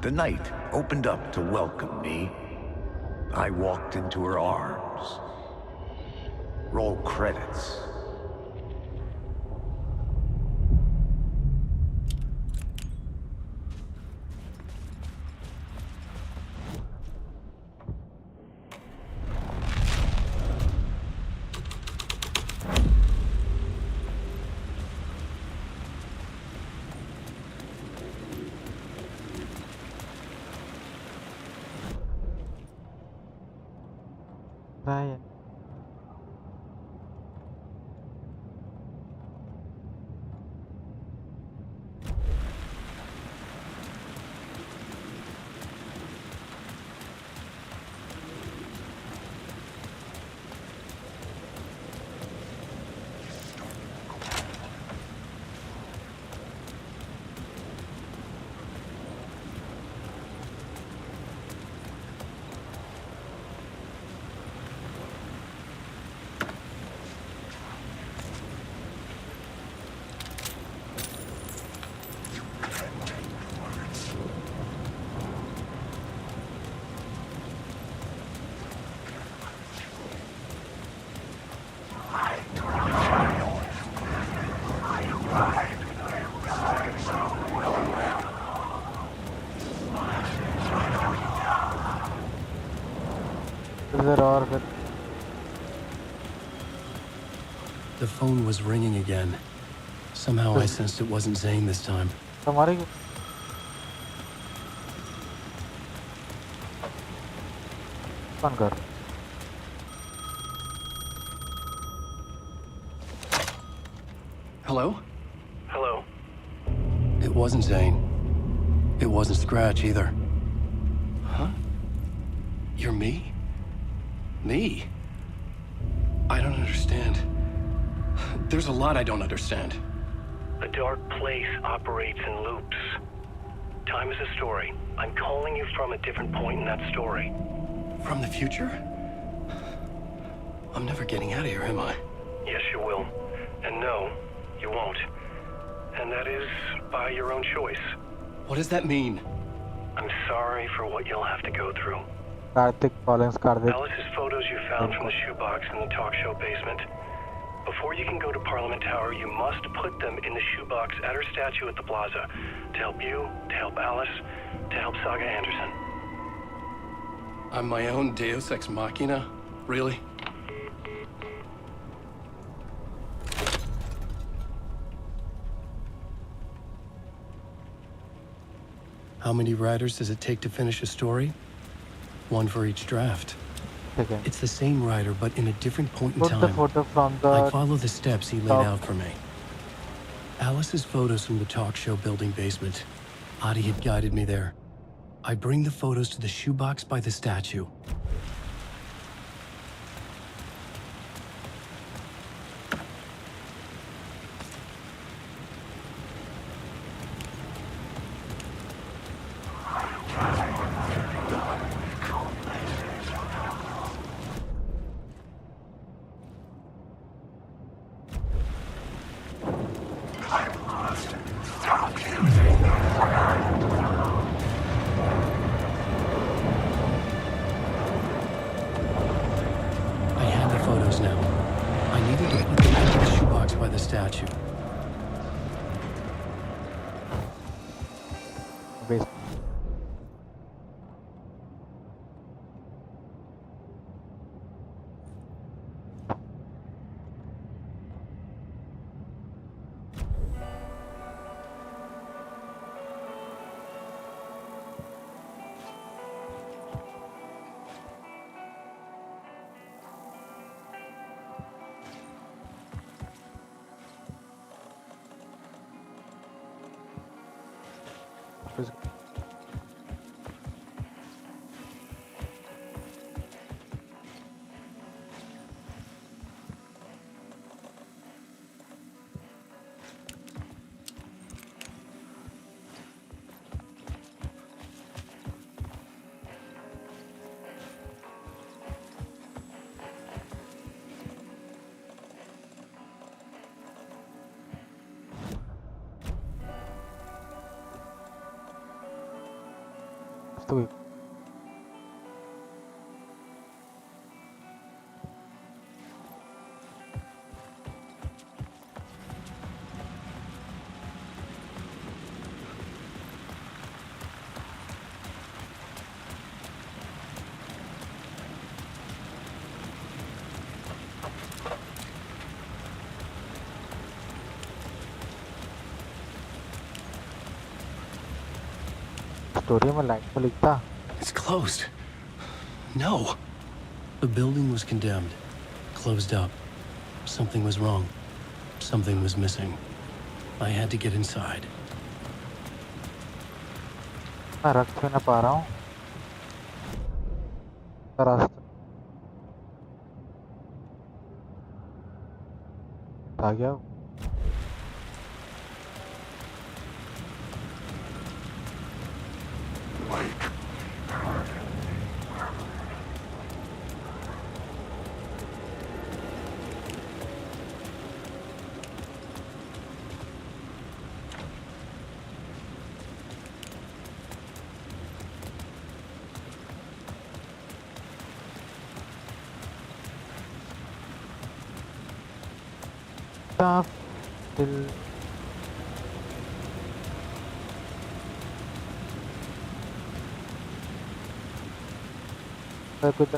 The night opened up to welcome me. I walked into her arms. Roll credits. Ryan. The phone was ringing again. Somehow I sensed it wasn't Zane this time. Tomorrow. Hello? Hello. It wasn't Zane. It wasn't Scratch either. Huh? You're me? Me? I don't understand. There's a lot I don't understand. A dark place operates in loops. Time is a story. I'm calling you from a different point in that story. From the future? I'm never getting out of here, am I? Yes, you will. And no, you won't. And that is by your own choice. What does that mean? I'm sorry for what you'll have to go through. Karthik, Collins, Karthik. Alice's photos you found from the shoebox in the talk show basement. Before you can go to Parliament Tower, you must put them in the shoebox at her statue at the plaza. To help you, to help Alice, to help Saga Anderson. I'm my own Deus Ex Machina? Really? How many writers does it take to finish a story? One for each draft. Okay. It's the same writer, but in a different point in Put time. the photo from the I follow the steps he laid top. out for me. Alice's photos from the talk show building basement. Adi had guided me there. I bring the photos to the shoebox by the statue. तो story में line तो लिखता It's closed. No. The building was condemned. Closed up. Something was wrong. Something was missing. I had to get inside. मैं रख भी ना पा रहा हूँ रास्ता आ गया दिल कुछ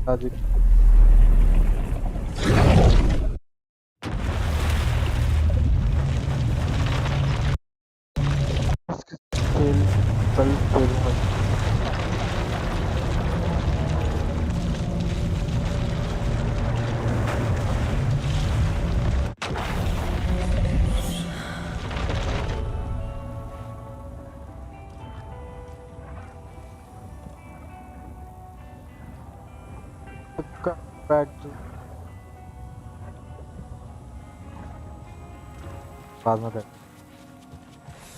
Logic. Back to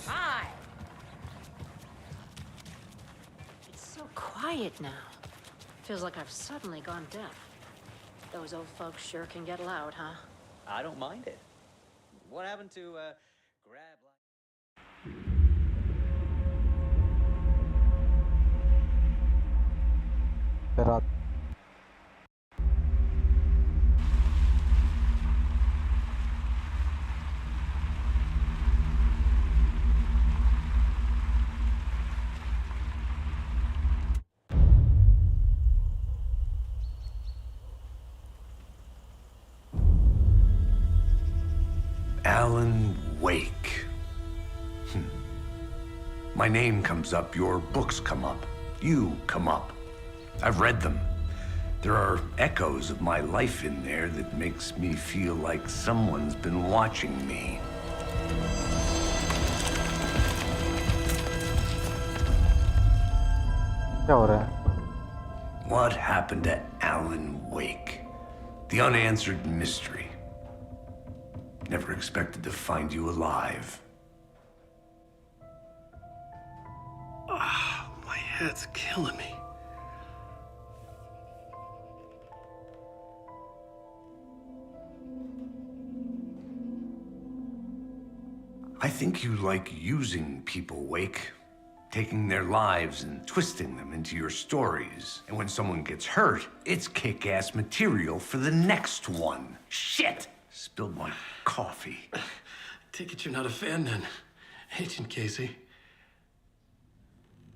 Hi. It's so quiet now. Feels like I've suddenly gone deaf. Those old folks sure can get loud, huh? I don't mind it. What happened to, grab... Alan Wake. My name comes up, your books come up, you come up. I've read them. There are echoes of my life in there that makes me feel like someone's been watching me. What happened to Alan Wake? The unanswered mystery. Never expected to find you alive. Ah, my head's killing me. I think you like using people, Wake. Taking their lives and twisting them into your stories. And when someone gets hurt, it's kick-ass material for the next one. Shit! Spilled my coffee. Take it you're not a fan then, Agent Casey.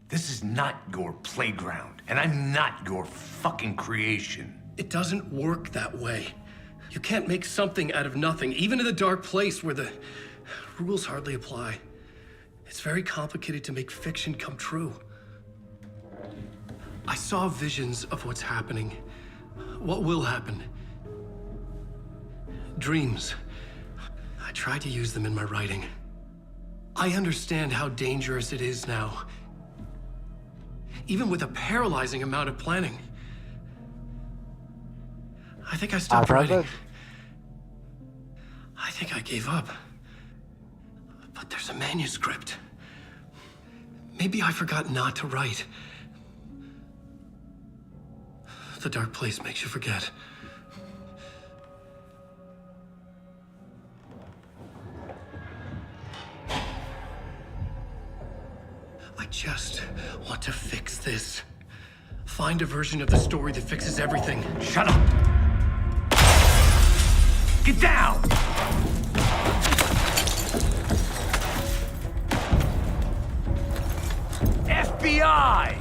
This is not your playground, and I'm not your fucking creation. It doesn't work that way. You can't make something out of nothing, even in the dark place where the rules hardly apply. It's very complicated to make fiction come true. I saw visions of what's happening, what will happen. Dreams. I tried to use them in my writing. I understand how dangerous it is now, even with a paralyzing amount of planning. I think I stopped writing. I think I gave up. But there's a manuscript. Maybe I forgot not to write. The dark place makes you forget. I just want to fix this. Find a version of the story that fixes everything. Shut up! Get down! FBI!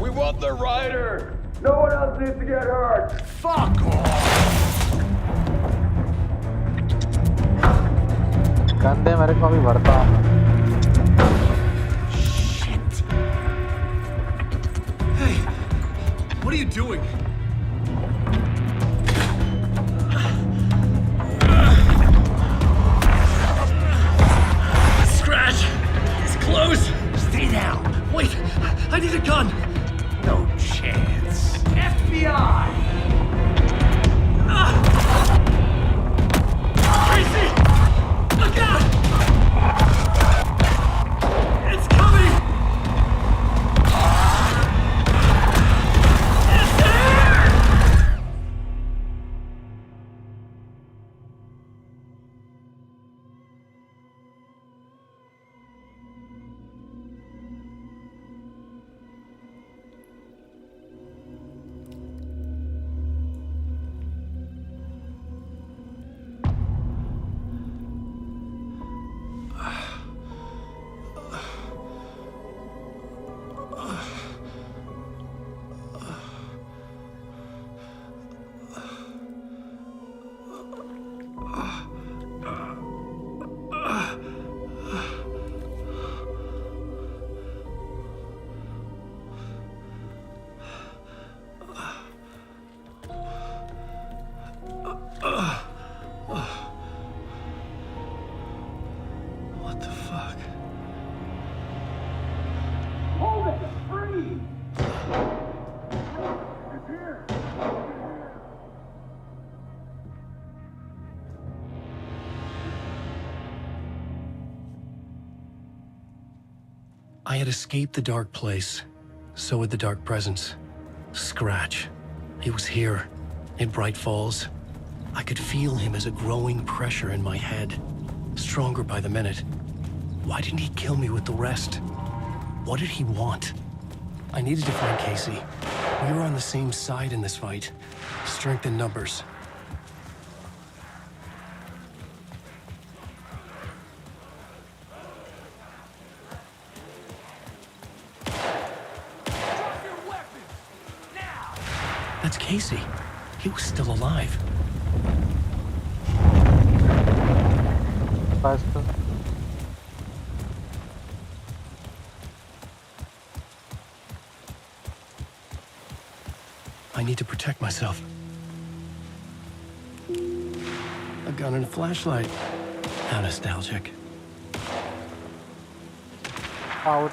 We want the rider! No one else needs to get hurt! Fuck off! गंदे मेरे को अभी भरता हूँ। Hey, what are you doing? Scratch! It's close! Stay down! Wait, I need a gun! No chance. FBI! Casey! Look out! It's coming! It's there! What the fuck? Hold it! Freeze! It's here! I had escaped the dark place. So had the dark presence. Scratch. He was here, in Bright Falls. I could feel him as a growing pressure in my head. Stronger by the minute. Why didn't he kill me with the rest? What did he want? I needed to find Casey. We were on the same side in this fight. Strength in numbers. That's Casey. He was still alive. Faster. I need to protect myself. A gun and a flashlight. How nostalgic. Out.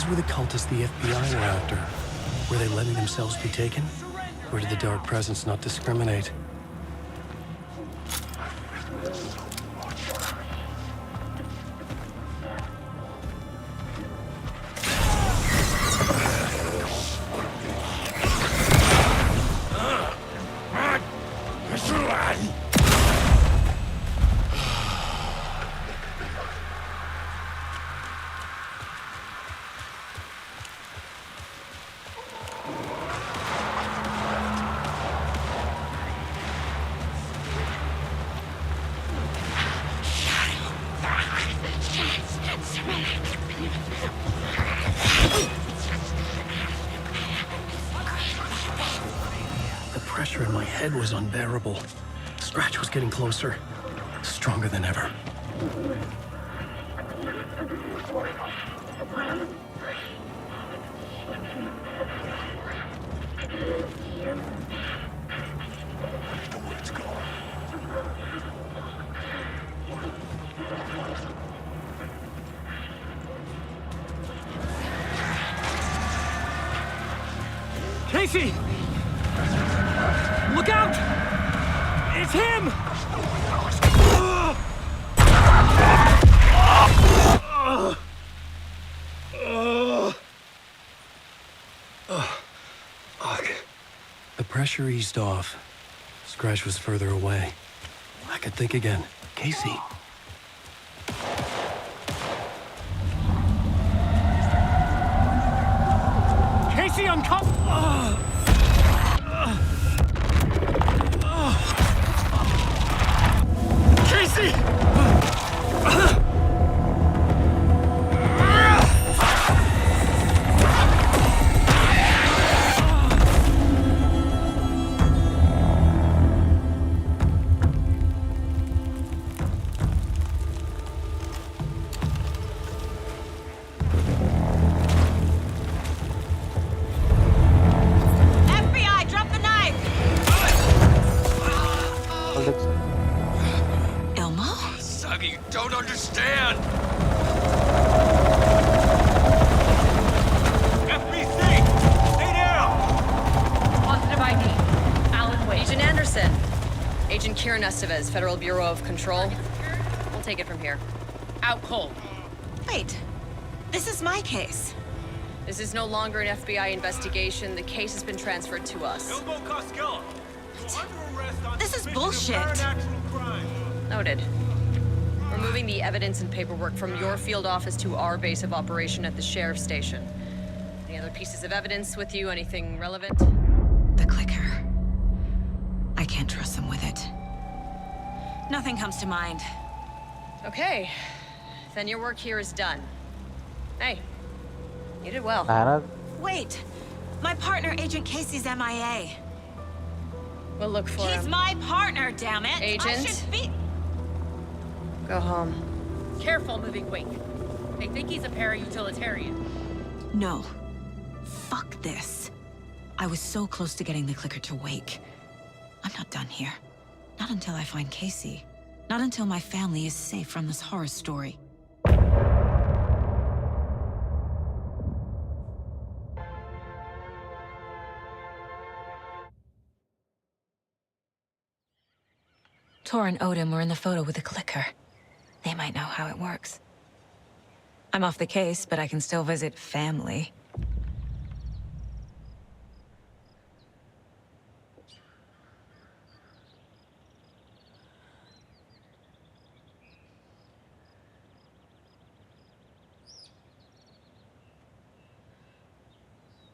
these were the cultists the FBI were after. Were they letting themselves be taken? Or did the Dark Presence not discriminate? The pressure in my head was unbearable. Scratch was getting closer, stronger than ever. Casey! Look out! It's him! Fuck. The pressure eased off. Scratch was further away. I could think again. Casey. Casey, I'm Casey! FBI, drop the knife! Elmo? Suggy, you don't understand! FBC! Stay down! Positive ID. Alan Wade. Agent Anderson. Agent Kieran Estevez, Federal Bureau of Control. We'll take it from here. Out cold. Wait, this is my case. This is no longer an FBI investigation. The case has been transferred to us. Elmo Costello. This is bullshit. Noted. We're moving the evidence and paperwork from your field office to our base of operation at the sheriff's station. Any other pieces of evidence with you? Anything relevant? The clicker. I can't trust them with it. Nothing comes to mind. Okay. Then your work here is done. Hey, you did well. Wait, my partner, Agent Casey's MIA. We'll look for him. He's my partner, damn it! Agent? I should be... Go home. Careful moving Wake. They think he's a para-utilitarian. No. Fuck this. I was so close to getting the clicker to Wake. I'm not done here. Not until I find Casey. Not until my family is safe from this horror story. Tor and Odin were in the photo with the clicker. They might know how it works. I'm off the case, but I can still visit family.